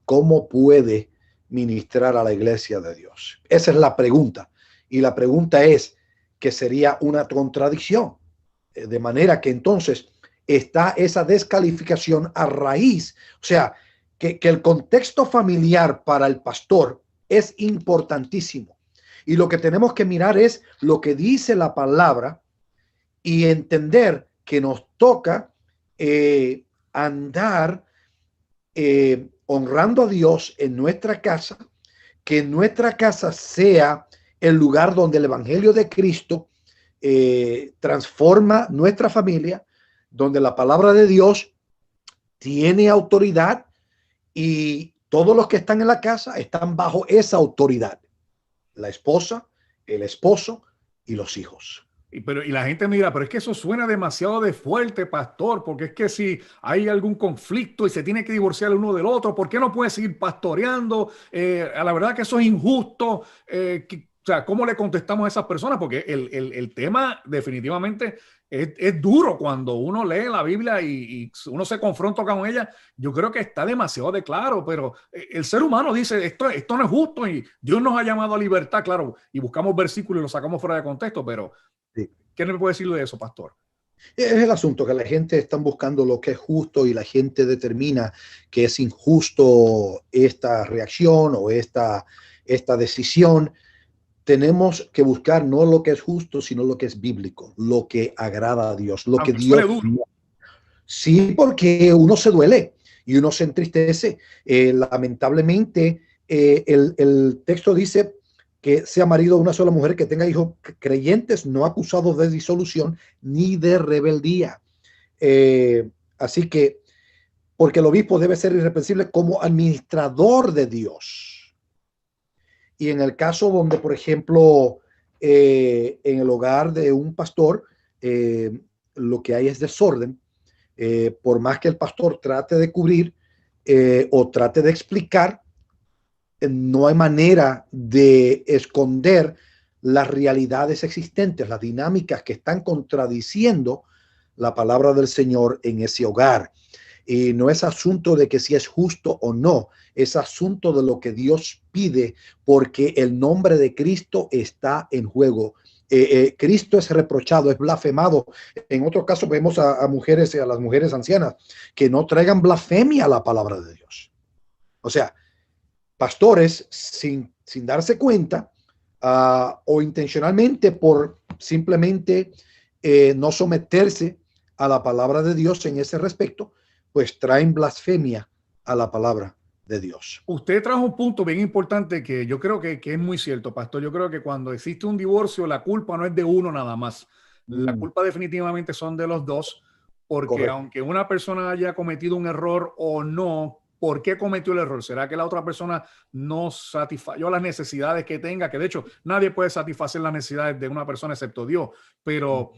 ¿cómo puede ministrar a la iglesia de Dios? Esa es la pregunta. Y la pregunta es que sería una contradicción. De manera que entonces está esa descalificación a raíz. O sea, que el contexto familiar para el pastor es importantísimo. Y lo que tenemos que mirar es lo que dice la palabra y entender que nos toca andar honrando a Dios en nuestra casa, que nuestra casa sea el lugar donde el evangelio de Cristo transforma nuestra familia, donde la palabra de Dios tiene autoridad y todos los que están en la casa están bajo esa autoridad: la esposa, el esposo y los hijos. Y la gente mira, pero es que eso suena demasiado de fuerte, pastor, porque es que si hay algún conflicto y se tiene que divorciar el uno del otro, ¿por qué no puede seguir pastoreando? A la verdad que eso es injusto. O sea, ¿cómo le contestamos a esas personas? Porque el tema definitivamente es duro cuando uno lee la Biblia y uno se confronta con ella. Yo creo que está demasiado de claro, pero el ser humano dice, esto no es justo y Dios nos ha llamado a libertad, claro, y buscamos versículos y los sacamos fuera de contexto, pero sí. ¿Qué me puede decir de eso, pastor? Es el asunto, que la gente está buscando lo que es justo y la gente determina que es injusto esta reacción o esta decisión. Tenemos que buscar no lo que es justo, sino lo que es bíblico, lo que agrada a Dios, lo que Dios. Sí, porque uno se duele y uno se entristece. Lamentablemente, el texto dice que sea marido de una sola mujer, que tenga hijos creyentes, no acusados de disolución ni de rebeldía. Así que, porque el obispo debe ser irreprensible como administrador de Dios. Y en el caso donde, por ejemplo, en el hogar de un pastor, lo que hay es desorden, por más que el pastor trate de cubrir o trate de explicar, no hay manera de esconder las realidades existentes, las dinámicas que están contradiciendo la palabra del Señor en ese hogar. Y no es asunto de que si es justo o no, es asunto de lo que Dios pide, porque el nombre de Cristo está en juego Cristo es reprochado, es blasfemado. En otros casos vemos a mujeres, a las mujeres ancianas, que no traigan blasfemia a la palabra de Dios. O sea, pastores sin darse cuenta o intencionalmente por simplemente no someterse a la palabra de Dios en ese respecto, pues traen blasfemia a la palabra de Dios. Usted trajo un punto bien importante que yo creo que es muy cierto, pastor. Yo creo que cuando existe un divorcio, la culpa no es de uno nada más. La culpa definitivamente son de los dos, porque Correcto. aunque una persona haya cometido un error o no, ¿por qué cometió el error? ¿Será que la otra persona no satisfacció las necesidades que tenga? Que de hecho nadie puede satisfacer las necesidades de una persona excepto Dios, pero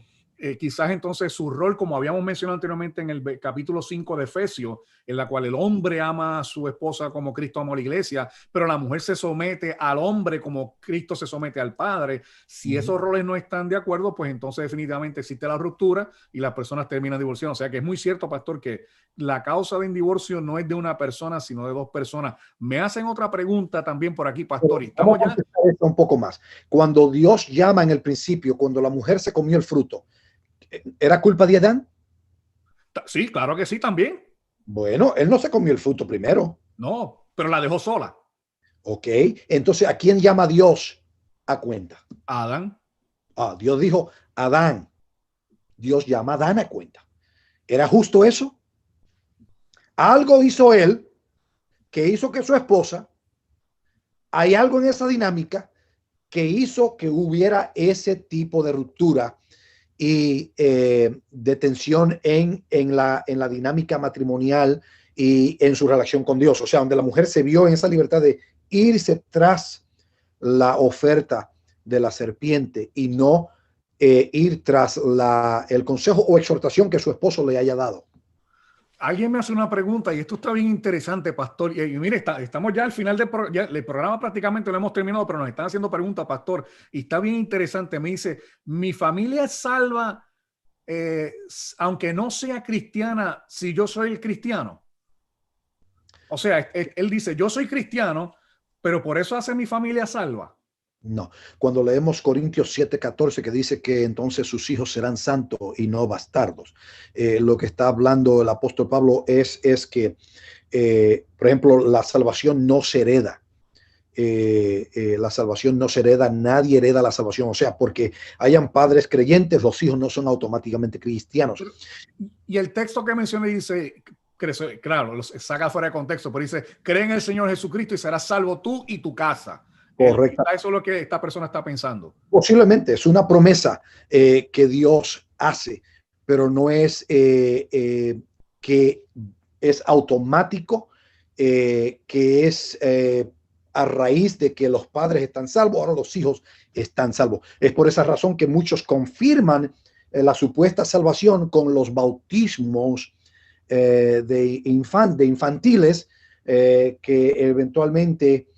quizás entonces su rol, como habíamos mencionado anteriormente en el capítulo 5 de Efesios, en la cual el hombre ama a su esposa como Cristo amó a la iglesia, pero la mujer se somete al hombre como Cristo se somete al Padre. Si esos roles no están de acuerdo, pues entonces definitivamente existe la ruptura y las personas terminan divorciando. O sea que es muy cierto, pastor, que la causa de un divorcio no es de una persona, sino de dos personas. Me hacen otra pregunta también por aquí, pastor. Vamos a contestar esto un poco más. Cuando Dios llama en el principio, cuando la mujer se comió el fruto, ¿era culpa de Adán? Sí, claro que sí, también. Bueno, él no se comió el fruto primero. No, pero la dejó sola. Ok, entonces, ¿a quién llama Dios a cuenta? Adán. Dios dijo, Adán. Dios llama a Adán a cuenta. ¿Era justo eso? Algo hizo él que hizo que su esposa, hay algo en esa dinámica que hizo que hubiera ese tipo de ruptura y de tensión en la dinámica matrimonial y en su relación con Dios. O sea, donde la mujer se vio en esa libertad de irse tras la oferta de la serpiente y no ir tras el consejo o exhortación que su esposo le haya dado. Alguien me hace una pregunta y esto está bien interesante, pastor. Y mire, estamos ya al final del programa, prácticamente lo hemos terminado, pero nos están haciendo preguntas, pastor. Y está bien interesante. Me dice, mi familia es salva, aunque no sea cristiana, si yo soy el cristiano. O sea, él dice, yo soy cristiano, pero por eso hace mi familia salva. No, cuando leemos Corintios 7:14 que dice que entonces sus hijos serán santos y no bastardos, lo que está hablando el apóstol Pablo es que, por ejemplo, la salvación no se hereda. La salvación no se hereda, nadie hereda la salvación. O sea, porque hayan padres creyentes, los hijos no son automáticamente cristianos. Y el texto que mencioné dice, claro, los saca fuera de contexto, pero dice, cree en el Señor Jesucristo y serás salvo tú y tu casa. Correcto. Eso es lo que esta persona está pensando. Posiblemente es una promesa que Dios hace, pero no es que es automático, que es a raíz de que los padres están salvos, ahora los hijos están salvos. Es por esa razón que muchos confirman la supuesta salvación con los bautismos de infantiles que eventualmente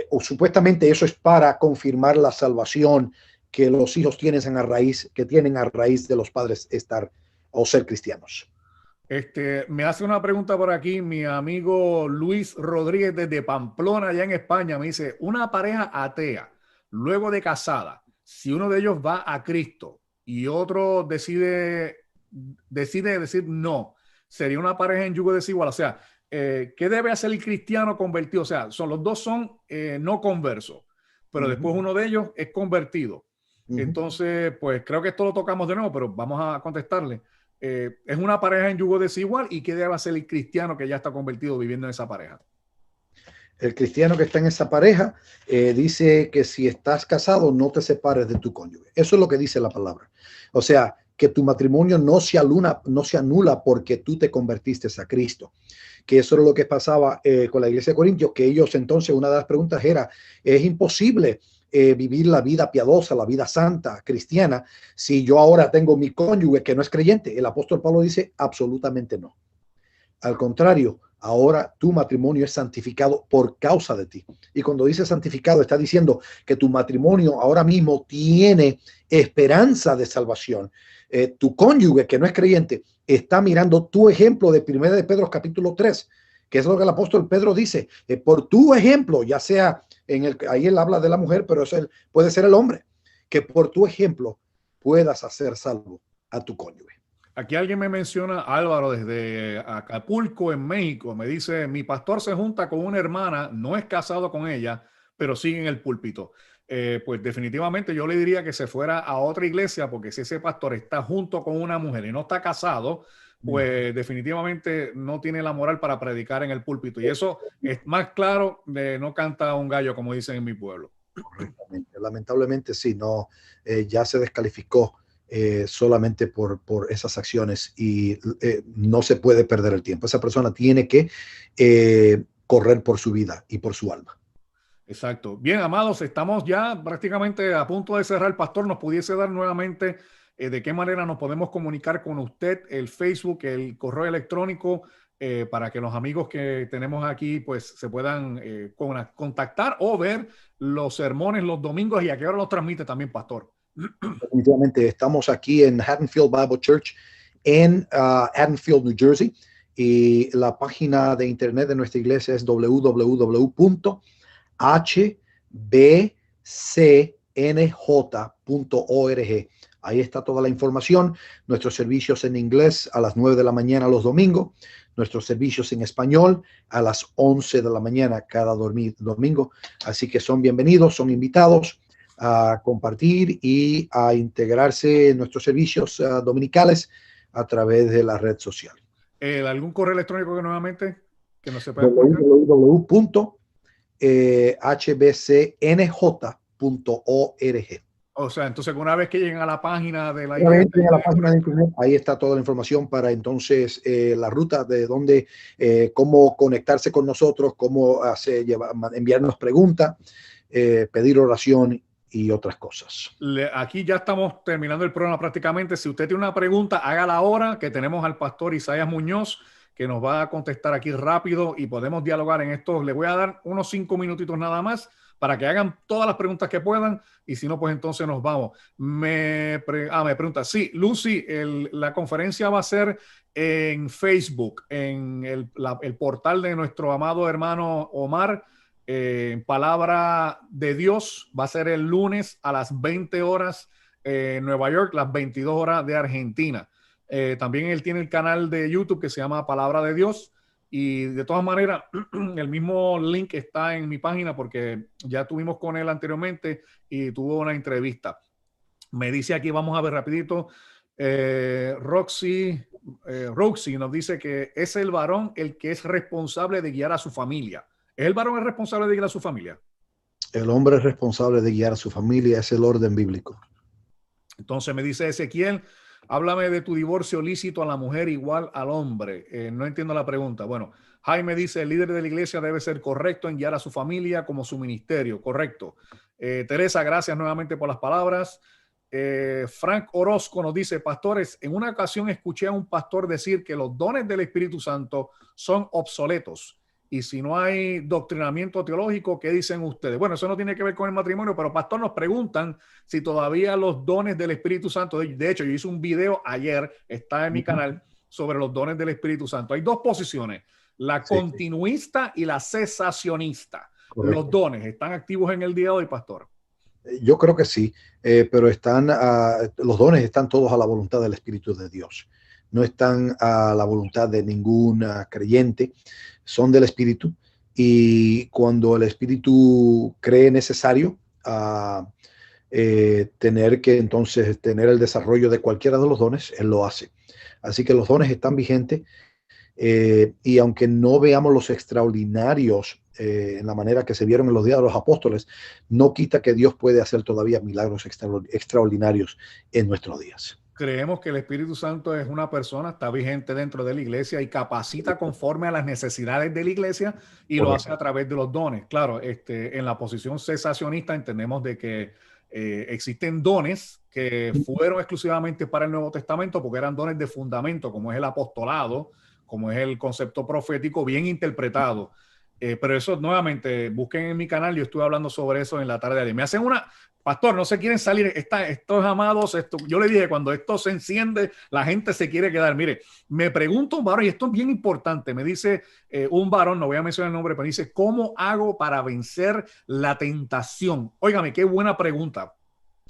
o supuestamente eso es para confirmar la salvación que los hijos tienen a raíz de los padres estar o ser cristianos. Me hace una pregunta por aquí mi amigo Luis Rodríguez desde Pamplona, allá en España. Me dice, una pareja atea, luego de casada, si uno de ellos va a Cristo y otro decide decir no, sería una pareja en yugo desigual. O sea, ¿qué debe hacer el cristiano convertido? O sea, los dos son no conversos, pero después uno de ellos es convertido. Entonces, pues creo que esto lo tocamos de nuevo, pero vamos a contestarle. Es una pareja en yugo desigual y ¿qué debe hacer el cristiano que ya está convertido viviendo en esa pareja? El cristiano que está en esa pareja dice que si estás casado no te separes de tu cónyuge. Eso es lo que dice la palabra. O sea, que tu matrimonio no se anula porque tú te convertiste a Cristo. Que eso era lo que pasaba con la iglesia de Corintios, que ellos entonces, una de las preguntas era, es imposible vivir la vida piadosa, la vida santa, cristiana, si yo ahora tengo mi cónyuge que no es creyente. El apóstol Pablo dice, absolutamente no. Al contrario, ahora tu matrimonio es santificado por causa de ti. Y cuando dice santificado, está diciendo que tu matrimonio ahora mismo tiene esperanza de salvación. Tu cónyuge que no es creyente está mirando tu ejemplo de 1 de Pedro capítulo 3, que es lo que el apóstol Pedro dice, por tu ejemplo, ya sea ahí él habla de la mujer, pero puede ser el hombre, que por tu ejemplo puedas hacer salvo a tu cónyuge. Aquí alguien me menciona, Álvaro, desde Acapulco, en México. Me dice, mi pastor se junta con una hermana, no es casado con ella, pero sigue en el púlpito. Pues definitivamente yo le diría que se fuera a otra iglesia, porque si ese pastor está junto con una mujer y no está casado, pues definitivamente no tiene la moral para predicar en el púlpito. Y eso es más claro de no canta un gallo, como dicen en mi pueblo. Correctamente. Lamentablemente sí, no, ya se descalificó solamente por esas acciones y no se puede perder el tiempo. Esa persona tiene que correr por su vida y por su alma. Exacto. Bien, amados, estamos ya prácticamente a punto de cerrar. Pastor, ¿nos pudiese dar nuevamente de qué manera nos podemos comunicar con usted, el Facebook, el correo electrónico, para que los amigos que tenemos aquí pues se puedan contactar o ver los sermones los domingos y a qué hora los transmite también, Pastor? Definitivamente estamos aquí en Haddonfield Bible Church en Haddonfield, New Jersey, y la página de internet de nuestra iglesia es www.hbcnj.org. Ahí está toda la información. Nuestros servicios en inglés a las 9 de la mañana los domingos. Nuestros servicios en español a las 11 de la mañana cada domingo. Así que son bienvenidos, son invitados a compartir y a integrarse en nuestros servicios dominicales a través de la red social. ¿Algún correo electrónico que nuevamente que no se pueda www.hbcnj.org. O sea, entonces una vez que lleguen a la página de la iglesia, iglesia, a la página de internet, ahí está toda la información para entonces la ruta de dónde, cómo conectarse con nosotros, cómo enviarnos preguntas, pedir oración y otras cosas. Aquí ya estamos terminando el programa prácticamente. Si usted tiene una pregunta, hágala ahora, que tenemos al pastor Isaías Muñoz, que nos va a contestar aquí rápido y podemos dialogar en esto. Le voy a dar unos 5 minutitos nada más para que hagan todas las preguntas que puedan y si no, pues entonces nos vamos. Me pregunta, sí, Lucy, la conferencia va a ser en Facebook, en el portal de nuestro amado hermano Omar, Palabra de Dios. Va a ser el lunes a las 20 horas en Nueva York, las 22 horas de Argentina. También él tiene el canal de YouTube que se llama Palabra de Dios. Y de todas maneras, el mismo link está en mi página porque ya tuvimos con él anteriormente y tuvo una entrevista. Me dice aquí, vamos a ver rapidito, Roxy nos dice que es el varón el que es responsable de guiar a su familia. ¿Es el varón el responsable de guiar a su familia? El hombre es responsable de guiar a su familia, es el orden bíblico. Entonces me dice Ezequiel, háblame de tu divorcio lícito a la mujer igual al hombre. No entiendo la pregunta. Bueno, Jaime dice, el líder de la iglesia debe ser correcto en guiar a su familia como su ministerio. Correcto. Teresa, gracias nuevamente por las palabras. Frank Orozco nos dice, pastores, en una ocasión escuché a un pastor decir que los dones del Espíritu Santo son obsoletos. Y si no hay doctrinamiento teológico, ¿qué dicen ustedes? Bueno, eso no tiene que ver con el matrimonio, pero pastor, nos preguntan si todavía los dones del Espíritu Santo, de hecho, yo hice un video ayer, está en mi canal, sobre los dones del Espíritu Santo. Hay dos posiciones, la continuista y la cesacionista. Correcto. Los dones, ¿están activos en el día de hoy, pastor? Yo creo que sí, pero los dones están todos a la voluntad del Espíritu de Dios. No están a la voluntad de ningún creyente, son del Espíritu, y cuando el Espíritu cree necesario tener que entonces tener el desarrollo de cualquiera de los dones, Él lo hace. Así que los dones están vigentes, y aunque no veamos los extraordinarios en la manera que se vieron en los días de los apóstoles, no quita que Dios puede hacer todavía milagros extraordinarios en nuestros días. Creemos que el Espíritu Santo es una persona, está vigente dentro de la iglesia y capacita conforme a las necesidades de la iglesia y lo hace a través de los dones. Claro, en la posición cesacionista entendemos de que existen dones que fueron exclusivamente para el Nuevo Testamento porque eran dones de fundamento, como es el apostolado, como es el concepto profético bien interpretado. Pero eso nuevamente, busquen en mi canal, yo estuve hablando sobre eso en la tarde de ayer. Me hacen pastor, no se quieren salir, estos amados, yo le dije, cuando esto se enciende, la gente se quiere quedar. Mire, me pregunta un varón, y esto es bien importante, me dice un varón, no voy a mencionar el nombre, pero dice, ¿cómo hago para vencer la tentación? Óigame, qué buena pregunta.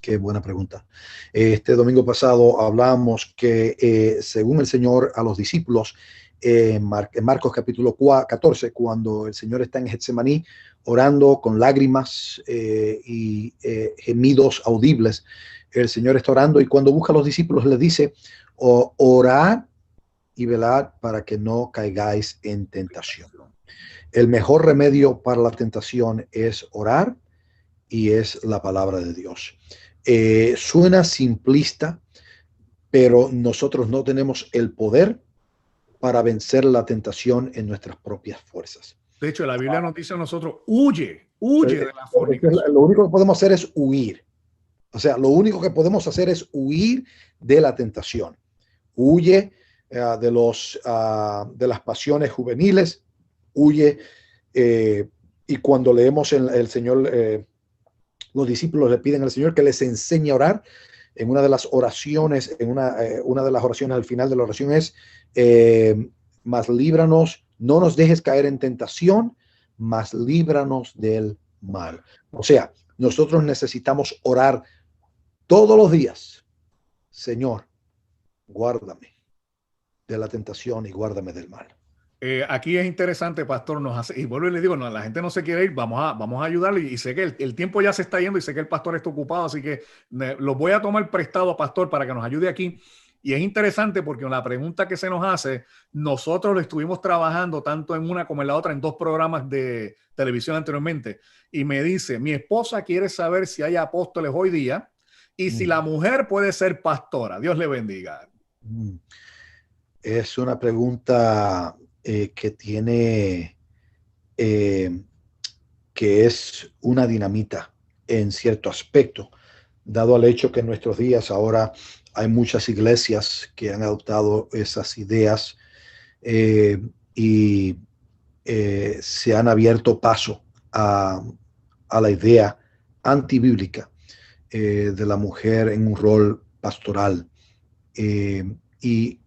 Qué buena pregunta. Este domingo pasado hablamos que según el Señor a los discípulos, en Marcos capítulo 14, cuando el Señor está en Getsemaní orando con lágrimas y gemidos audibles, el Señor está orando y cuando busca a los discípulos les dice, orad y velad para que no caigáis en tentación. El mejor remedio para la tentación es orar y es la palabra de Dios. Suena simplista, pero nosotros no tenemos el poder para vencer la tentación en nuestras propias fuerzas. De hecho, la Biblia nos dice a nosotros, huye de la fornicación. Lo único que podemos hacer es huir. O sea, lo único que podemos hacer es huir de la tentación. Huye de las pasiones juveniles, huye. Y cuando leemos el Señor, los discípulos le piden al Señor que les enseñe a orar. En una de las oraciones, una de las oraciones al final de la oración es, mas líbranos, no nos dejes caer en tentación, mas líbranos del mal. O sea, nosotros necesitamos orar todos los días. Señor, guárdame de la tentación y guárdame del mal. Aquí es interesante, pastor, y vuelvo y le digo, no, la gente no se quiere ir, vamos a ayudarle y sé que el tiempo ya se está yendo y sé que el pastor está ocupado, así que lo voy a tomar prestado, pastor, para que nos ayude aquí. Y es interesante porque la pregunta que se nos hace, nosotros lo estuvimos trabajando tanto en una como en la otra, en dos programas de televisión anteriormente, y me dice, mi esposa quiere saber si hay apóstoles hoy día y si la mujer puede ser pastora. Dios le bendiga. Es una pregunta que tiene, que es una dinamita en cierto aspecto, dado al hecho que en nuestros días ahora hay muchas iglesias que han adoptado esas ideas y se han abierto paso a la idea antibíblica de la mujer en un rol pastoral. Y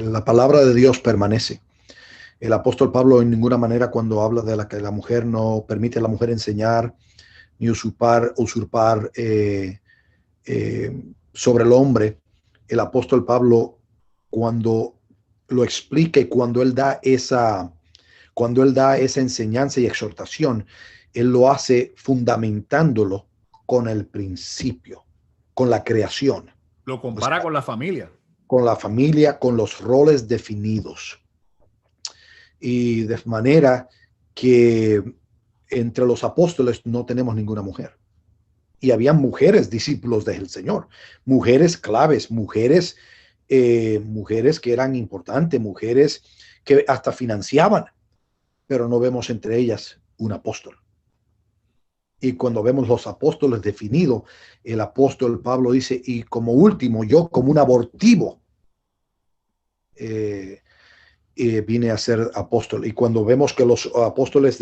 la palabra de Dios permanece. El apóstol Pablo en ninguna manera, cuando habla de que la mujer no permite a la mujer enseñar ni usurpar sobre el hombre, el apóstol Pablo, cuando lo explica y cuando él da esa enseñanza y exhortación, él lo hace fundamentándolo con el principio, con la creación. Lo compara con la familia. Con la familia, con los roles definidos. Y de manera que entre los apóstoles no tenemos ninguna mujer. Y había mujeres discípulos del Señor, mujeres claves, mujeres que eran importantes, mujeres que hasta financiaban, pero no vemos entre ellas un apóstol. Y cuando vemos los apóstoles definidos, el apóstol Pablo dice, y como último, yo como un abortivo vine a ser apóstol. Y cuando vemos que los apóstoles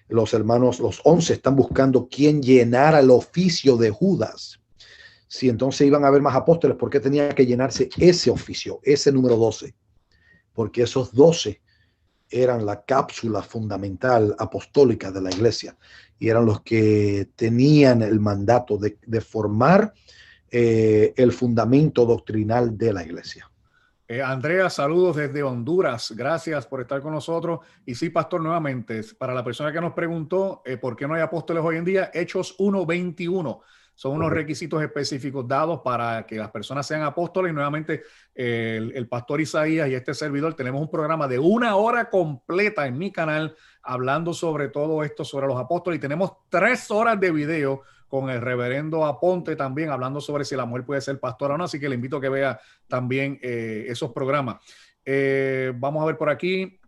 los hermanos, los 11, están buscando quién llenara el oficio de Judas. Si entonces iban a haber más apóstoles, ¿por qué tenía que llenarse ese oficio, ese número 12? Porque esos 12 eran la cápsula fundamental apostólica de la iglesia y eran los que tenían el mandato de formar el fundamento doctrinal de la iglesia. Andrea, saludos desde Honduras. Gracias por estar con nosotros. Y sí, pastor, nuevamente, para la persona que nos preguntó por qué no hay apóstoles hoy en día, Hechos 1:21 son unos requisitos específicos dados para que las personas sean apóstoles. Y nuevamente, el pastor Isaías y este servidor tenemos un programa de 1 hora completa en mi canal hablando sobre todo esto, sobre los apóstoles. Y tenemos 3 horas de video con el reverendo Aponte también hablando sobre si la mujer puede ser pastora o no, así que le invito a que vea también esos programas. Vamos a ver por aquí,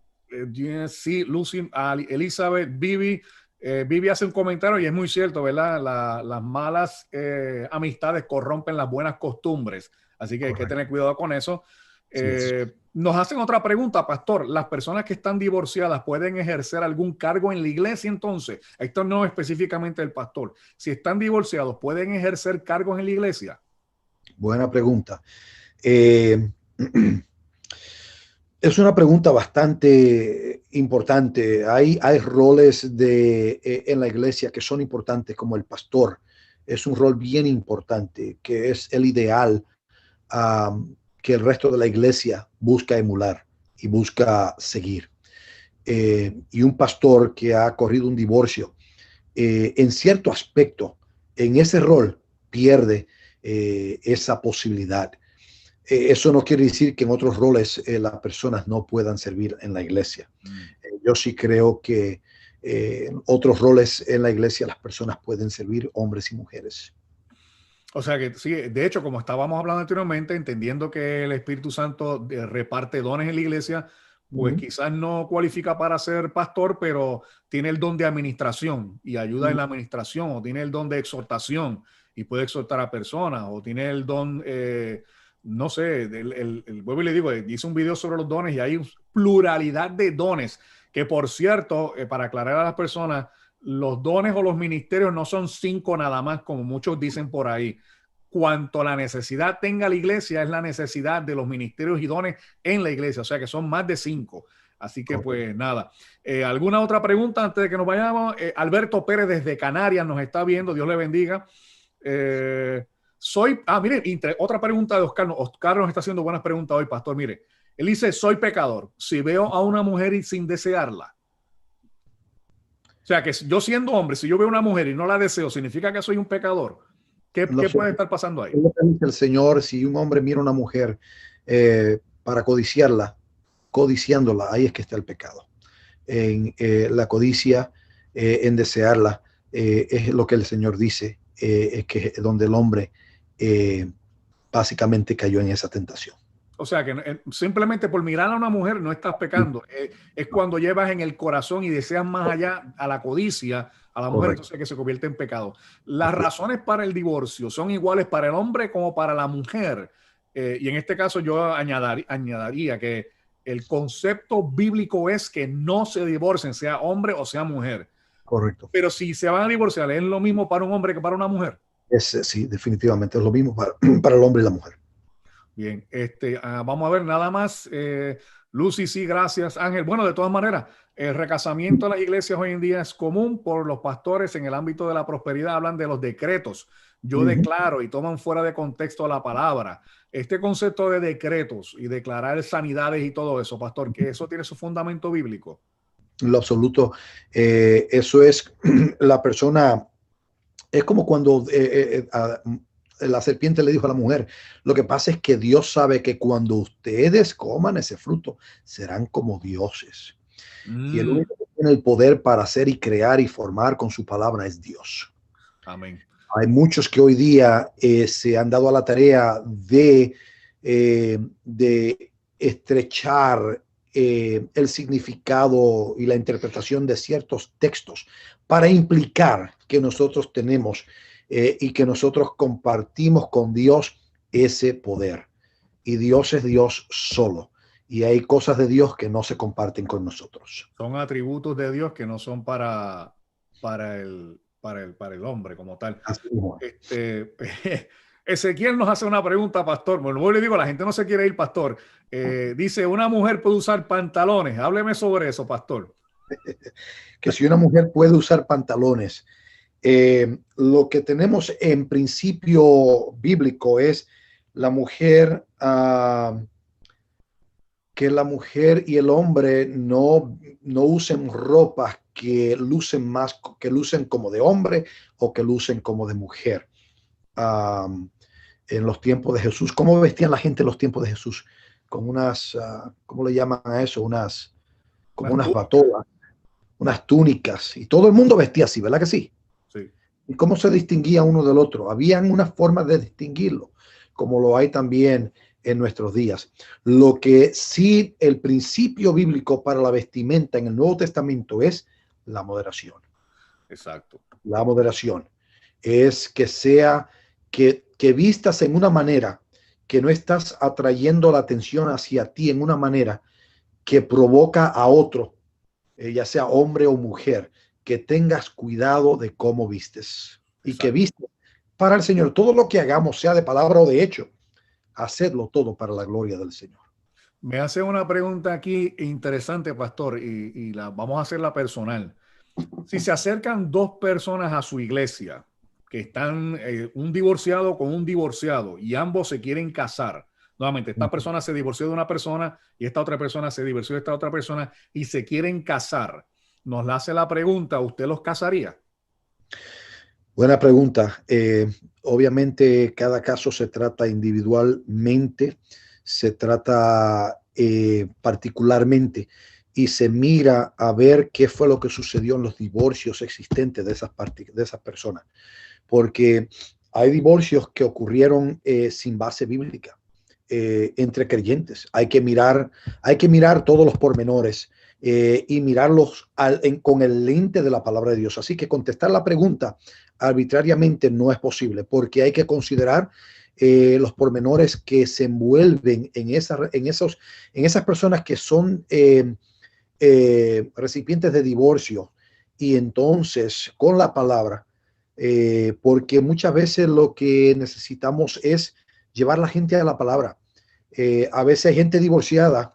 sí, Lucy, Elizabeth, Vivi hace un comentario y es muy cierto, ¿verdad? Las malas amistades corrompen las buenas costumbres, así que hay que tener cuidado con eso. Nos hacen otra pregunta, pastor. ¿Las personas que están divorciadas pueden ejercer algún cargo en la iglesia entonces? Esto no específicamente el pastor. Si están divorciados, ¿pueden ejercer cargos en la iglesia? Buena pregunta. Es una pregunta bastante importante. Hay roles en la iglesia que son importantes, como el pastor, es un rol bien importante, que es el ideal que el resto de la iglesia busca emular y busca seguir. Y un pastor que ha corrido un divorcio, en cierto aspecto, en ese rol, pierde esa posibilidad. Eso no quiere decir que en otros roles las personas no puedan servir en la iglesia. Yo sí creo que en otros roles en la iglesia las personas pueden servir, hombres y mujeres. O sea que sí, de hecho, como estábamos hablando anteriormente, entendiendo que el Espíritu Santo reparte dones en la iglesia, pues quizás no cualifica para ser pastor, pero tiene el don de administración y ayuda en la administración, o tiene el don de exhortación y puede exhortar a personas, o tiene el don, no sé, vuelvo y le digo, hice un video sobre los dones y hay pluralidad de dones, que por cierto, para aclarar a las personas, los dones o los ministerios no son 5 nada más, como muchos dicen por ahí. Cuanto la necesidad tenga la iglesia, es la necesidad de los ministerios y dones en la iglesia. O sea que son más de 5. Así que pues nada. ¿Alguna otra pregunta antes de que nos vayamos? Alberto Pérez desde Canarias nos está viendo. Dios le bendiga. Mire, otra pregunta de Oscar. Oscar nos está haciendo buenas preguntas hoy, pastor. Mire, él dice, soy pecador. Si veo a una mujer y sin desearla, o sea, que yo siendo hombre, si yo veo una mujer y no la deseo, ¿significa que soy un pecador? ¿Qué puede estar pasando ahí? El Señor, si un hombre mira a una mujer para codiciándola, ahí es que está el pecado. En la codicia, en desearla, es lo que el Señor dice, es que donde el hombre básicamente cayó en esa tentación. O sea, que simplemente por mirar a una mujer no estás pecando. Es cuando llevas en el corazón y deseas más allá a la codicia, a la mujer, entonces que se convierte en pecado. Las razones para el divorcio son iguales para el hombre como para la mujer. Y en este caso yo añadiría que el concepto bíblico es que no se divorcien, sea hombre o sea mujer. Correcto. Pero si se van a divorciar, ¿es lo mismo para un hombre que para una mujer? Sí, definitivamente es lo mismo para el hombre y la mujer. Bien, vamos a ver nada más. Lucy, sí, gracias, Ángel. Bueno, de todas maneras, el recasamiento de las iglesias hoy en día es común por los pastores en el ámbito de la prosperidad. Hablan de los decretos. Yo declaro y toman fuera de contexto la palabra. Este concepto de decretos y declarar sanidades y todo eso, pastor, que eso tiene su fundamento bíblico. En lo absoluto. Eso es la persona. Es como cuando la serpiente le dijo a la mujer, lo que pasa es que Dios sabe que cuando ustedes coman ese fruto, serán como dioses. Y el único que tiene el poder para hacer y crear y formar con su palabra es Dios. Amén. Hay muchos que hoy día se han dado a la tarea de estrechar el significado y la interpretación de ciertos textos para implicar que nosotros tenemos y que nosotros compartimos con Dios ese poder. Y Dios es Dios solo. Y hay cosas de Dios que no se comparten con nosotros. Son atributos de Dios que no son para el hombre como tal. Así mismo. Ezequiel nos hace una pregunta, pastor. Bueno, le digo, la gente no se quiere ir, pastor. Dice, ¿una mujer puede usar pantalones? Hábleme sobre eso, pastor. Que si una mujer puede usar pantalones, lo que tenemos en principio bíblico es la mujer, que la mujer y el hombre no usen ropas que lucen más, que lucen como de hombre o que lucen como de mujer. En los tiempos de Jesús, ¿cómo vestían la gente en los tiempos de Jesús? Con unas, ¿cómo le llaman a eso? Como unas batolas, unas túnicas, y todo el mundo vestía así, ¿verdad que sí? Sí. ¿Y cómo se distinguía uno del otro? Habían una forma de distinguirlo, como lo hay también en nuestros días. Lo que sí, el principio bíblico para la vestimenta en el Nuevo Testamento es la moderación. Exacto. La moderación es que sea, que vistas en una manera que no estás atrayendo la atención hacia ti en una manera que provoca a otro, ya sea hombre o mujer, que tengas cuidado de cómo vistes. Exacto. Y que vistes para el Señor. Todo lo que hagamos, sea de palabra o de hecho, hacedlo todo para la gloria del Señor. Me hace una pregunta aquí interesante, pastor, y vamos a hacerla personal. Si se acercan 2 personas a su iglesia que están un divorciado con un divorciado y ambos se quieren casar. Nuevamente, esta persona se divorció de una persona y esta otra persona se divorció de esta otra persona y se quieren casar. Nos la hace la pregunta, ¿usted los casaría? Buena pregunta. Obviamente cada caso se trata individualmente, se trata particularmente y se mira a ver qué fue lo que sucedió en los divorcios existentes de esas personas. Porque hay divorcios que ocurrieron sin base bíblica entre creyentes. Hay que mirar todos los pormenores y mirarlos con el lente de la palabra de Dios. Así que contestar la pregunta arbitrariamente no es posible, porque hay que considerar los pormenores que se envuelven en esas personas que son recipientes de divorcio. Y entonces, con la palabra, porque muchas veces lo que necesitamos es llevar la gente a la palabra. A veces hay gente divorciada.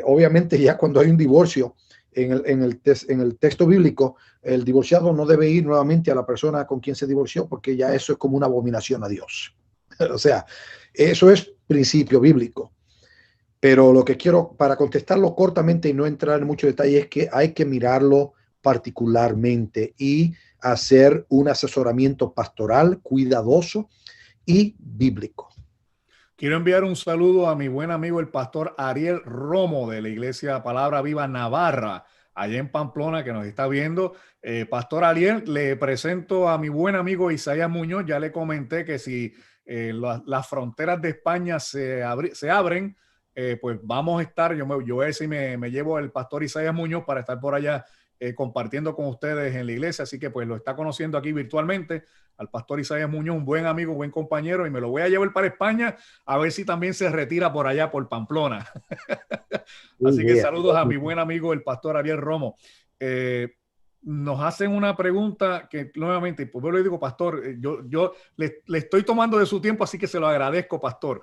Obviamente ya cuando hay un divorcio en el texto bíblico, el divorciado no debe ir nuevamente a la persona con quien se divorció, porque ya eso es como una abominación a Dios. O sea, eso es principio bíblico. Pero lo que quiero, para contestarlo cortamente y no entrar en mucho detalle, es que hay que mirarlo particularmente y hacer un asesoramiento pastoral cuidadoso y bíblico. Quiero enviar un saludo a mi buen amigo el pastor Ariel Romo de la Iglesia Palabra Viva Navarra, allá en Pamplona, que nos está viendo. Pastor Ariel, le presento a mi buen amigo Isaías Muñoz. Ya le comenté que si las fronteras de España se abren, pues vamos a estar, yo voy a ver si me llevo el pastor Isaías Muñoz para estar por allá compartiendo con ustedes en la iglesia. Así que pues lo está conociendo aquí virtualmente al pastor Isaías Muñoz, un buen amigo, buen compañero, y me lo voy a llevar para España a ver si también se retira por allá, por Pamplona. Así que saludos a mi buen amigo, el pastor Ariel Romo. Nos hacen una pregunta que nuevamente, pues yo le digo, pastor, yo le estoy tomando de su tiempo, así que se lo agradezco, pastor.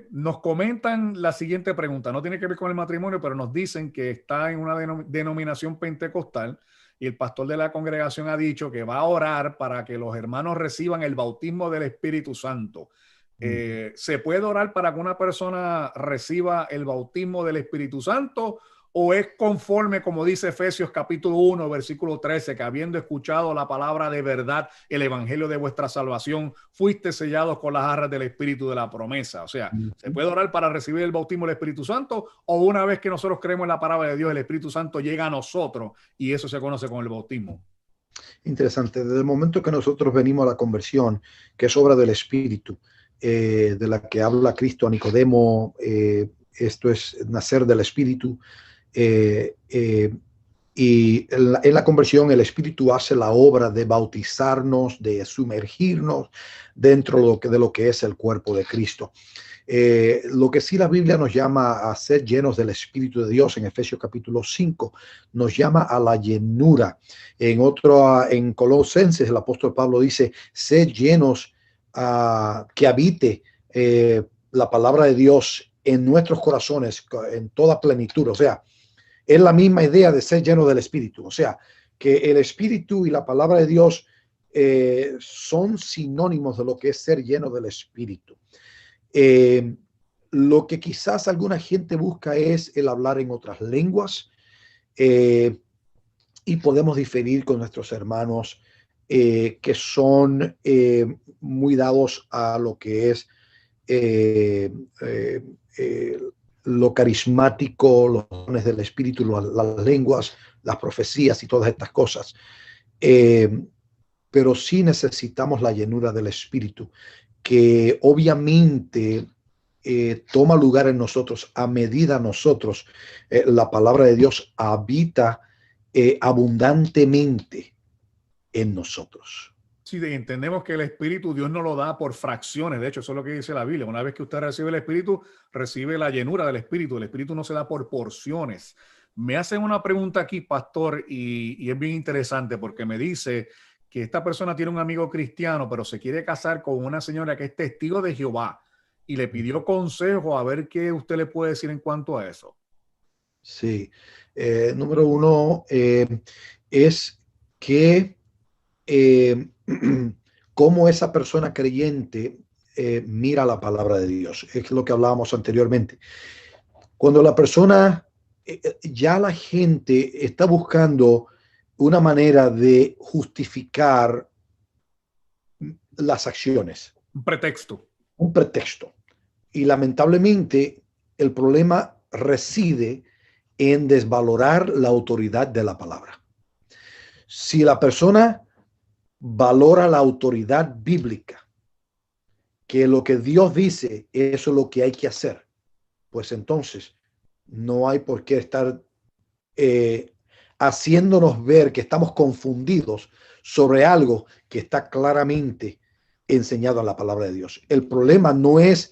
Nos comentan la siguiente pregunta, no tiene que ver con el matrimonio, pero nos dicen que está en una denominación pentecostal y el pastor de la congregación ha dicho que va a orar para que los hermanos reciban el bautismo del Espíritu Santo. ¿Se puede orar para que una persona reciba el bautismo del Espíritu Santo o es conforme, como dice Efesios capítulo 1, versículo 13, que habiendo escuchado la palabra de verdad, el evangelio de vuestra salvación, fuiste sellados con las arras del Espíritu de la promesa? O sea, ¿se puede orar para recibir el bautismo del Espíritu Santo o una vez que nosotros creemos en la palabra de Dios, el Espíritu Santo llega a nosotros y eso se conoce como el bautismo? Interesante. Desde el momento que nosotros venimos a la conversión, que es obra del Espíritu, de la que habla Cristo a Nicodemo, esto es nacer del Espíritu, y en la conversión el Espíritu hace la obra de bautizarnos, de sumergirnos dentro de lo que es el cuerpo de Cristo. Lo que sí la Biblia nos llama a ser llenos del Espíritu de Dios en Efesios capítulo 5, nos llama a la llenura. En Colosenses el apóstol Pablo dice, sed llenos, que habite la palabra de Dios en nuestros corazones en toda plenitud. O sea, es la misma idea de ser lleno del Espíritu. O sea, que el Espíritu y la palabra de Dios son sinónimos de lo que es ser lleno del Espíritu. Lo que quizás alguna gente busca es el hablar en otras lenguas, y podemos diferir con nuestros hermanos que son muy dados a lo que es lo carismático, los dones del Espíritu, las lenguas, las profecías y todas estas cosas. Pero sí necesitamos la llenura del Espíritu, que obviamente toma lugar en nosotros a medida nosotros, la palabra de Dios habita abundantemente en nosotros. Sí, entendemos que el Espíritu Dios no lo da por fracciones. De hecho, eso es lo que dice la Biblia. Una vez que usted recibe el Espíritu, recibe la llenura del Espíritu. El Espíritu no se da por porciones. Me hacen una pregunta aquí, pastor, y es bien interesante porque me dice que esta persona tiene un amigo cristiano, pero se quiere casar con una señora que es testigo de Jehová y le pidió consejo a ver qué usted le puede decir en cuanto a eso. Sí. Número uno es que cómo esa persona creyente mira la palabra de Dios. Es lo que hablábamos anteriormente. Cuando la persona, ya la gente está buscando una manera de justificar las acciones. Un pretexto. Un pretexto. Y lamentablemente el problema reside en desvalorar la autoridad de la palabra. Si la persona valora la autoridad bíblica, que lo que Dios dice, eso es lo que hay que hacer, pues entonces no hay por qué estar haciéndonos ver que estamos confundidos sobre algo que está claramente enseñado en la palabra de Dios. El problema no es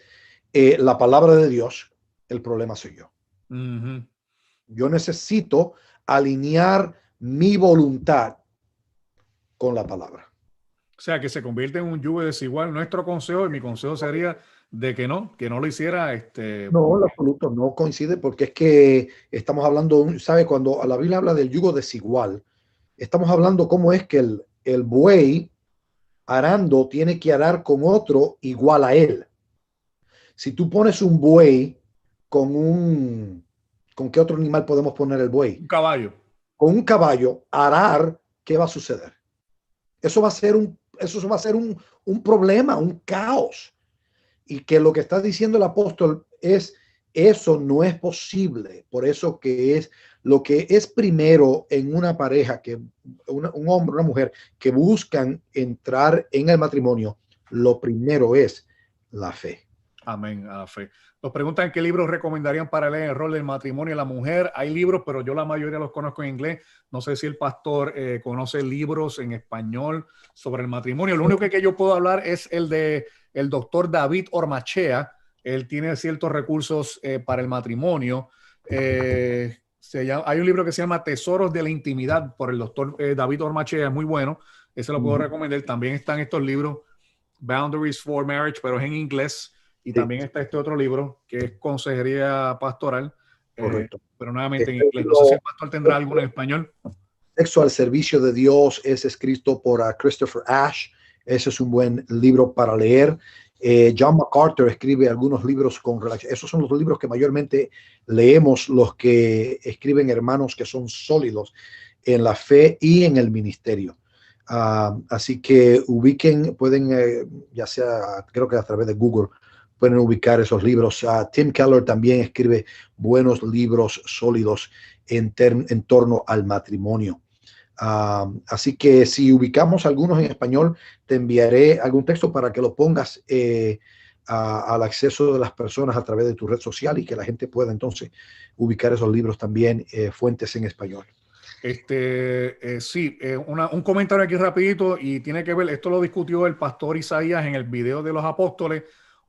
la palabra de Dios, el problema soy yo. Uh-huh. Yo necesito alinear mi voluntad con la palabra. O sea, que se convierte en un yugo desigual. Nuestro consejo, y mi consejo sería de que no lo hiciera. No, en absoluto, no coincide, porque es que estamos hablando, ¿sabe? Cuando la Biblia habla del yugo desigual, estamos hablando cómo es que el buey arando tiene que arar con otro igual a él. Si tú pones un buey ¿con qué otro animal podemos poner el buey? Un caballo. Con un caballo, arar, ¿qué va a suceder? Eso va a ser un problema, un caos. Y que lo que está diciendo el apóstol es, eso no es posible. Por eso que es lo que es primero en una pareja, que un hombre, una mujer que buscan entrar en el matrimonio, lo primero es la fe. Amén, a la fe. Nos preguntan qué libros recomendarían para leer el rol del matrimonio y la mujer. Hay libros, pero yo la mayoría los conozco en inglés. No sé si el pastor conoce libros en español sobre el matrimonio. Lo único que yo puedo hablar es el de el doctor David Ormachea. Él tiene ciertos recursos para el matrimonio. Hay un libro que se llama Tesoros de la Intimidad por el doctor David Ormachea. Es muy bueno. Ese lo puedo recomendar. También están estos libros, Boundaries for Marriage, pero es en inglés. Y también está este otro libro que es Consejería Pastoral, pero nuevamente en inglés. No sé si el pastor tendrá alguno en español. Sexo al servicio de Dios es escrito por Christopher Ash. Ese es un buen libro para leer. John MacArthur escribe algunos libros con relación. Esos son los libros que mayormente leemos, los que escriben hermanos que son sólidos en la fe y en el ministerio. Así que ubiquen, pueden, ya sea, creo que a través de Google, pueden ubicar esos libros. Tim Keller también escribe buenos libros sólidos en torno al matrimonio. Así que si ubicamos algunos en español, te enviaré algún texto para que lo pongas al acceso de las personas a través de tu red social y que la gente pueda entonces ubicar esos libros también, fuentes en español. Sí, un comentario aquí rapidito y tiene que ver, esto lo discutió el pastor Isaías en el video de los apóstoles.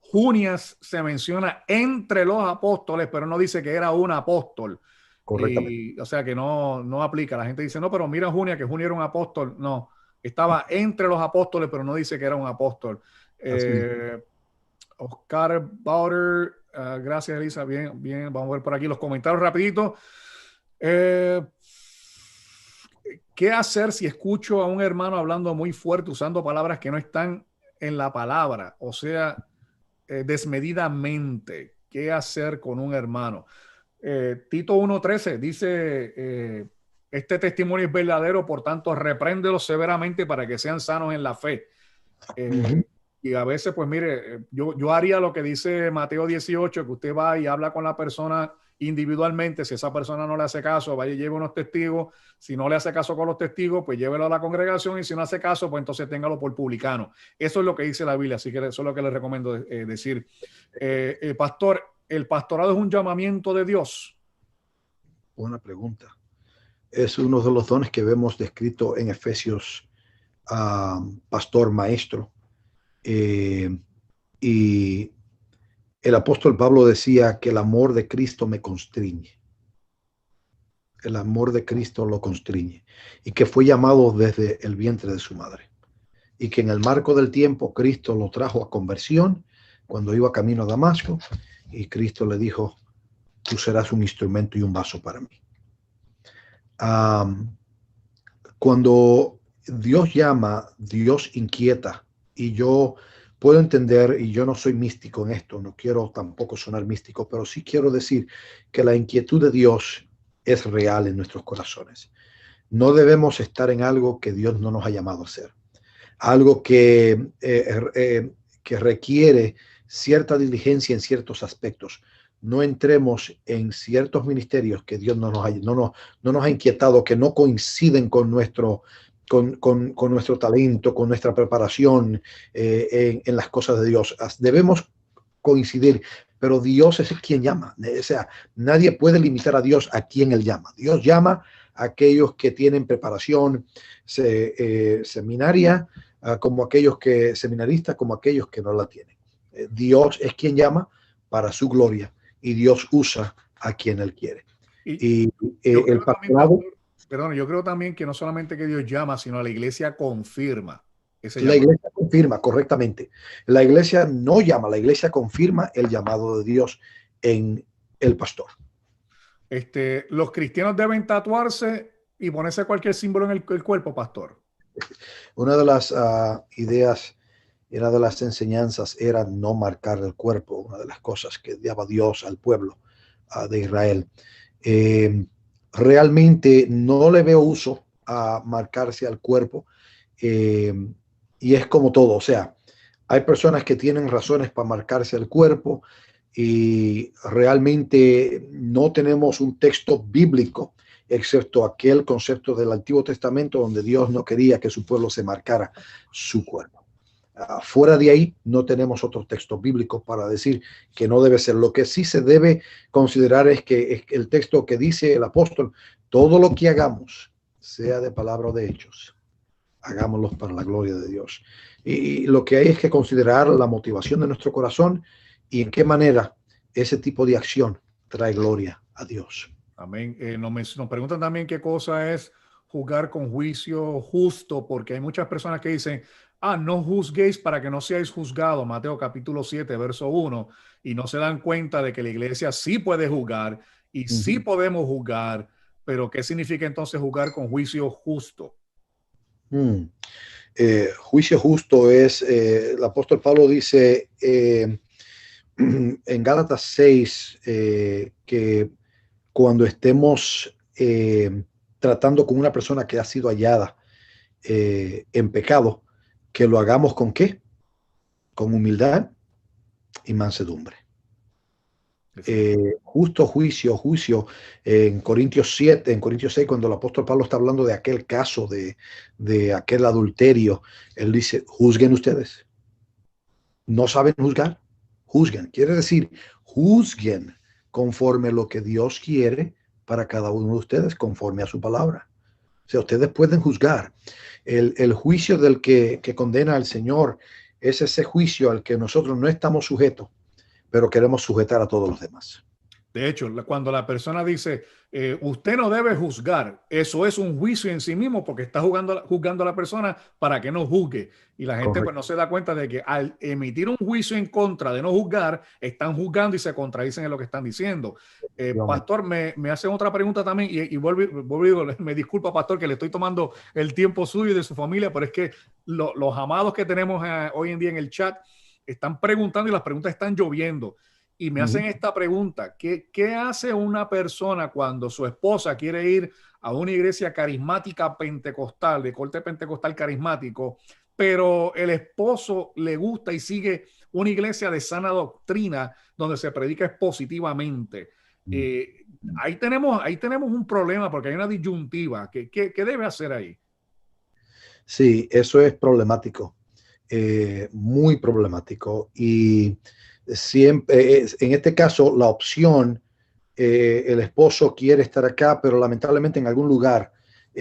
Junias se menciona entre los apóstoles, pero no dice que era un apóstol. Correctamente. O sea que no aplica. La gente dice, no, pero mira Junia, que Junia era un apóstol. No, estaba entre los apóstoles, pero no dice que era un apóstol. Oscar Bauer, gracias Elisa, bien, vamos a ver por aquí los comentarios rapidito. ¿Qué hacer si escucho a un hermano hablando muy fuerte, usando palabras que no están en la palabra? O sea, desmedidamente. ¿Qué hacer con un hermano? Tito 1:13 dice, este testimonio es verdadero, por tanto, repréndelos severamente para que sean sanos en la fe. Y a veces, pues mire, yo haría lo que dice Mateo 18, que usted va y habla con la persona individualmente. Si esa persona no le hace caso, vaya y lleve unos testigos. Si no le hace caso con los testigos, pues llévelo a la congregación, y si no hace caso, pues entonces téngalo por publicano. Eso es lo que dice la Biblia, así que eso es lo que le recomiendo decir. Pastor, ¿el pastorado es un llamamiento de Dios? Buena pregunta. Es uno de los dones que vemos descrito en Efesios, pastor, maestro. Y el apóstol Pablo decía que el amor de Cristo me constriñe. El amor de Cristo lo constriñe. Y que fue llamado desde el vientre de su madre. Y que en el marco del tiempo Cristo lo trajo a conversión cuando iba camino a Damasco. Y Cristo le dijo, tú serás un instrumento y un vaso para mí. Cuando Dios llama, Dios inquieta Y yo puedo entender, y yo no soy místico en esto, no quiero tampoco sonar místico, pero sí quiero decir que la inquietud de Dios es real en nuestros corazones. No debemos estar en algo que Dios no nos ha llamado a hacer, algo que requiere cierta diligencia en ciertos aspectos. No entremos en ciertos ministerios que Dios no nos ha inquietado, que no coinciden con con nuestro talento, con nuestra preparación en las cosas de Dios. Debemos coincidir, pero Dios es quien llama. O sea, nadie puede limitar a Dios a quien Él llama. Dios llama a aquellos que tienen preparación seminaria, como aquellos seminaristas, como aquellos que no la tienen. Dios es quien llama para su gloria y Dios usa a quien Él quiere. Y yo creo también, pastor, perdón, yo creo también que no solamente que Dios llama, sino la iglesia confirma ese la llamado. iglesia confirma, correctamente. La iglesia no llama, la iglesia confirma el llamado de Dios en el pastor. Los cristianos deben tatuarse y ponerse cualquier símbolo en el cuerpo, pastor. Una de las ideas, una de las enseñanzas era no marcar el cuerpo, una de las cosas que daba Dios al pueblo de Israel. Realmente no le veo uso a marcarse al cuerpo y es como todo, o sea, hay personas que tienen razones para marcarse el cuerpo y realmente no tenemos un texto bíblico excepto aquel concepto del Antiguo Testamento donde Dios no quería que su pueblo se marcara su cuerpo. Fuera de ahí no tenemos otros textos bíblicos para decir que no debe ser. Lo que sí se debe considerar es que el texto que dice el apóstol, todo lo que hagamos, sea de palabra o de hechos, hagámoslos para la gloria de Dios. Y lo que hay es que considerar la motivación de nuestro corazón y en qué manera ese tipo de acción trae gloria a Dios. Amén. Nos preguntan también qué cosa es juzgar con juicio justo, porque hay muchas personas que dicen, no juzguéis para que no seáis juzgados, Mateo capítulo 7, verso 1, y no se dan cuenta de que la iglesia sí puede juzgar y sí podemos juzgar, pero ¿qué significa entonces juzgar con juicio justo? Juicio justo es, el apóstol Pablo dice en Gálatas 6 que cuando estemos tratando con una persona que ha sido hallada en pecado, que lo hagamos con ¿qué? Con humildad y mansedumbre. Justo juicio en Corintios 7, en Corintios 6, cuando el apóstol Pablo está hablando de aquel caso de aquel adulterio, él dice, juzguen ustedes. ¿No saben juzgar? Juzguen. Quiere decir, juzguen conforme lo que Dios quiere para cada uno de ustedes, conforme a su palabra. O sea, ustedes pueden juzgar. El juicio del que condena al Señor es ese juicio al que nosotros no estamos sujetos, pero queremos sujetar a todos los demás. De hecho, cuando la persona dice, usted no debe juzgar, eso es un juicio en sí mismo porque está juzgando a la persona para que no juzgue. Y la gente pues no se da cuenta de que al emitir un juicio en contra de no juzgar, están juzgando y se contradicen en lo que están diciendo. Pastor, me hacen otra pregunta también y vuelvo, me disculpa, pastor, que le estoy tomando el tiempo suyo y de su familia, pero es que los amados que tenemos hoy en día en el chat están preguntando y las preguntas están lloviendo. Y me hacen esta pregunta, ¿qué hace una persona cuando su esposa quiere ir a una iglesia carismática pentecostal, de corte pentecostal carismático, pero el esposo le gusta y sigue una iglesia de sana doctrina donde se predica expositivamente? Ahí tenemos un problema porque hay una disyuntiva. ¿Qué debe hacer ahí? Sí, eso es problemático, muy problemático. Y siempre, en este caso, la opción, el esposo quiere estar acá, pero lamentablemente en algún lugar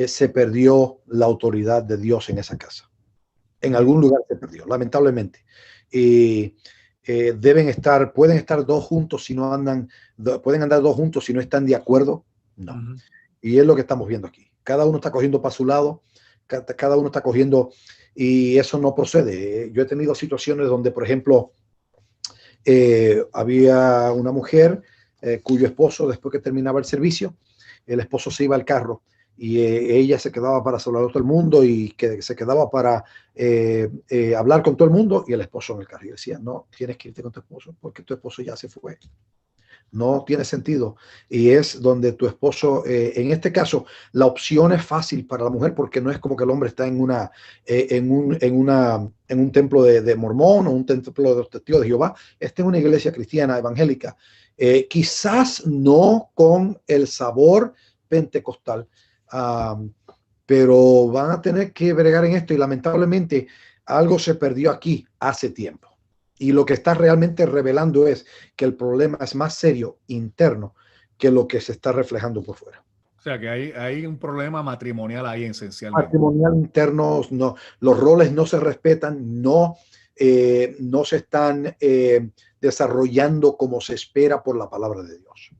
se perdió la autoridad de Dios en esa casa. En algún lugar se perdió, lamentablemente. Y pueden estar dos juntos si no andan, pueden andar dos juntos si no están de acuerdo. No. Y es lo que estamos viendo aquí. Cada uno está cogiendo para su lado, cada uno está cogiendo, y eso no procede. Yo he tenido situaciones donde, por ejemplo, había una mujer cuyo esposo, después que terminaba el servicio, el esposo se iba al carro y ella se quedaba para saludar a todo el mundo y que se quedaba para hablar con todo el mundo, y el esposo en el carro. Y decía, no, tienes que irte con tu esposo porque tu esposo ya se fue. No tiene sentido. Y es donde tu esposo, en este caso, la opción es fácil para la mujer porque no es como que el hombre está en un templo de Mormón o un templo de los testigos de Jehová. Está en una iglesia cristiana evangélica. Quizás no con el sabor pentecostal, pero van a tener que bregar en esto, y lamentablemente algo se perdió aquí hace tiempo. Y lo que está realmente revelando es que el problema es más serio interno que lo que se está reflejando por fuera. O sea, que hay un problema matrimonial ahí esencialmente. Matrimonial interno, no, los roles no se respetan, no se están desarrollando como se espera por la palabra de Dios.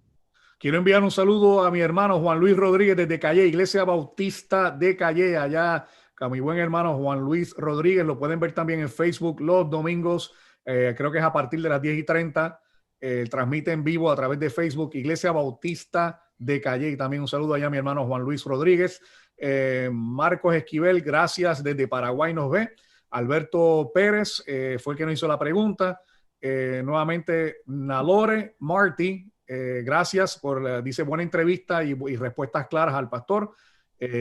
Quiero enviar un saludo a mi hermano Juan Luis Rodríguez desde Calle, Iglesia Bautista de Calle, allá a mi buen hermano Juan Luis Rodríguez. Lo pueden ver también en Facebook los domingos. Creo que es a partir de las 10:30, transmite en vivo a través de Facebook, Iglesia Bautista de Calle. Y también un saludo allá a mi hermano Juan Luis Rodríguez. Marcos Esquivel, gracias, desde Paraguay nos ve. Alberto Pérez fue el que nos hizo la pregunta. Nuevamente Nalore Martí, gracias por, dice, buena entrevista y respuestas claras al pastor.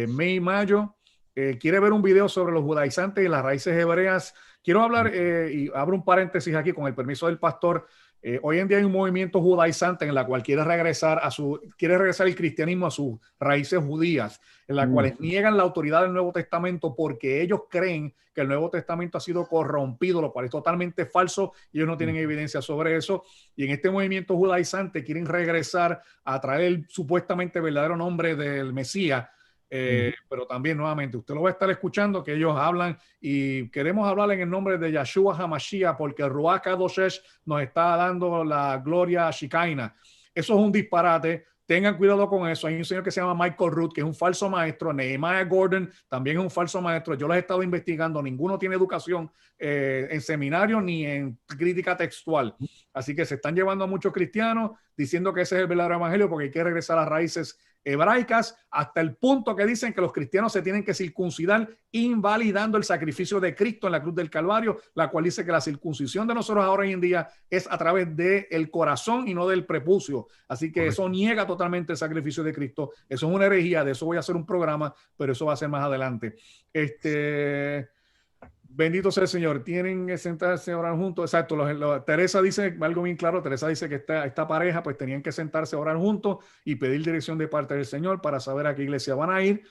May Mayo quiere ver un video sobre los judaizantes y las raíces hebreas. Quiero hablar, y abro un paréntesis aquí con el permiso del pastor. Hoy en día hay un movimiento judaizante en la cual quiere regresar el cristianismo a sus raíces judías, en la cual niegan la autoridad del Nuevo Testamento porque ellos creen que el Nuevo Testamento ha sido corrompido, lo cual es totalmente falso, y ellos no tienen evidencia sobre eso. Y en este movimiento judaizante quieren regresar a traer el supuestamente verdadero nombre del Mesías. Pero también, nuevamente, usted lo va a estar escuchando, que ellos hablan, y queremos hablar en el nombre de Yahshua HaMashiach, porque el Ruach HaKodesh nos está dando la gloria Shekinah. Eso es un disparate. Tengan cuidado con eso. Hay un señor que se llama Michael Root, que es un falso maestro. Nehemiah Gordon también es un falso maestro. Yo los he estado investigando. Ninguno tiene educación en seminario ni en crítica textual. Así que se están llevando a muchos cristianos diciendo que ese es el verdadero evangelio, porque hay que regresar a las raíces hebraicas, hasta el punto que dicen que los cristianos se tienen que circuncidar, invalidando el sacrificio de Cristo en la cruz del Calvario, la cual dice que la circuncisión de nosotros ahora hoy en día es a través del corazón y no del prepucio. Así que eso niega totalmente el sacrificio de Cristo. Eso es una herejía. De eso voy a hacer un programa, pero eso va a ser más adelante. Bendito sea el Señor. Tienen que sentarse a orar juntos. Exacto. Teresa dice algo bien claro. Teresa dice que esta pareja pues tenían que sentarse a orar juntos y pedir dirección de parte del Señor para saber a qué iglesia van a ir.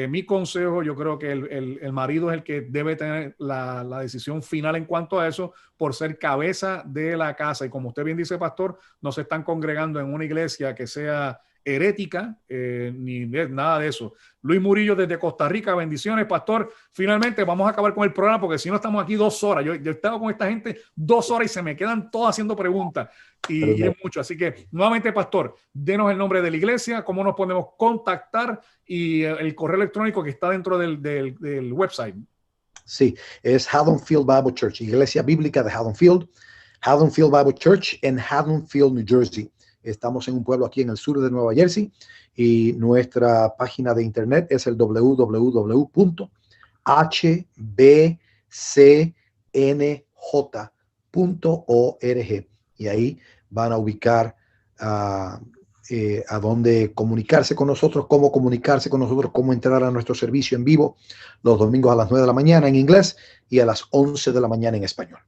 Mi consejo, yo creo que el marido es el que debe tener la decisión final en cuanto a eso, por ser cabeza de la casa. Y como usted bien dice, pastor, no se están congregando en una iglesia que sea herética, ni nada de eso. Luis Murillo desde Costa Rica, bendiciones, pastor. Finalmente vamos a acabar con el programa, porque si no estamos aquí 2 horas. Yo he estado con esta gente 2 horas y se me quedan todos haciendo preguntas, y es mucho. Así que nuevamente, pastor, denos el nombre de la iglesia, cómo nos podemos contactar y el correo electrónico que está dentro del website. Sí, es Haddonfield Bible Church, Iglesia Bíblica de Haddonfield Bible Church en Haddonfield, New Jersey. Estamos en un pueblo aquí en el sur de Nueva Jersey, y nuestra página de internet es el www.hbcnj.org, y ahí van a ubicar a dónde comunicarse con nosotros, cómo comunicarse con nosotros, cómo entrar a nuestro servicio en vivo los domingos a las 9 de la mañana en inglés y a las 11 de la mañana en español.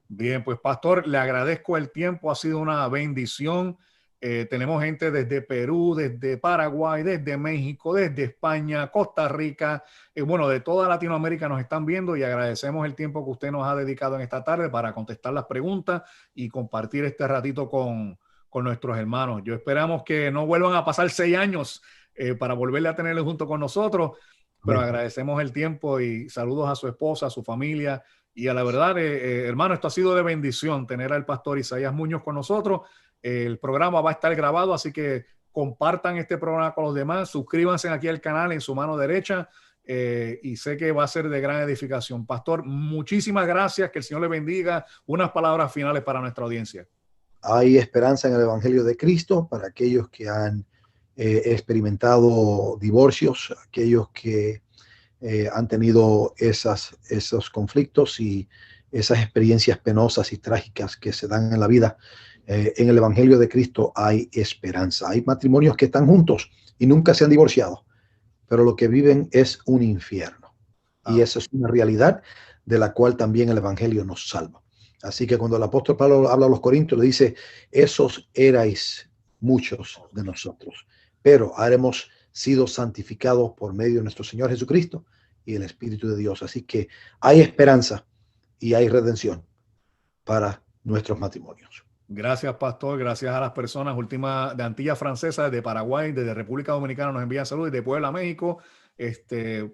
Bien, pues pastor, le agradezco el tiempo, ha sido una bendición. Tenemos gente desde Perú, desde Paraguay, desde México, desde España, Costa Rica, bueno, de toda Latinoamérica nos están viendo, y agradecemos el tiempo que usted nos ha dedicado en esta tarde para contestar las preguntas y compartir este ratito con nuestros hermanos. Yo esperamos que no vuelvan a pasar 6 años para volverle a tenerle junto con nosotros, pero agradecemos el tiempo, y saludos a su esposa, a su familia. Y a la verdad, hermano, esto ha sido de bendición tener al pastor Isaías Muñoz con nosotros. El programa va a estar grabado, así que compartan este programa con los demás, suscríbanse aquí al canal en su mano derecha, y sé que va a ser de gran edificación. Pastor, muchísimas gracias, que el Señor le bendiga. Unas palabras finales para nuestra audiencia. Hay esperanza en el Evangelio de Cristo para aquellos que han he experimentado divorcios, aquellos que han tenido esos conflictos y esas experiencias penosas y trágicas que se dan en la vida. En el Evangelio de Cristo hay esperanza. Hay matrimonios que están juntos y nunca se han divorciado, pero lo que viven es un infierno. Y esa es una realidad de la cual también el Evangelio nos salva. Así que cuando el apóstol Pablo habla a los Corintios, le dice, esos erais muchos de nosotros, pero haremos sido santificados por medio de nuestro Señor Jesucristo y el Espíritu de Dios. Así que hay esperanza y hay redención para nuestros matrimonios. Gracias, pastor. Gracias a las personas últimas de Antillas Francesas, de Paraguay, desde República Dominicana nos envían saludos, y de Puebla, México.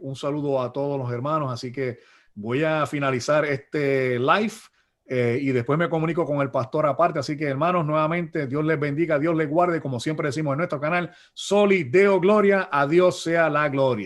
Un saludo a todos los hermanos. Así que voy a finalizar este live y después me comunico con el pastor aparte. Así que, hermanos, nuevamente, Dios les bendiga, Dios les guarde. Como siempre decimos en nuestro canal, Soli Deo Gloria, a Dios sea la gloria.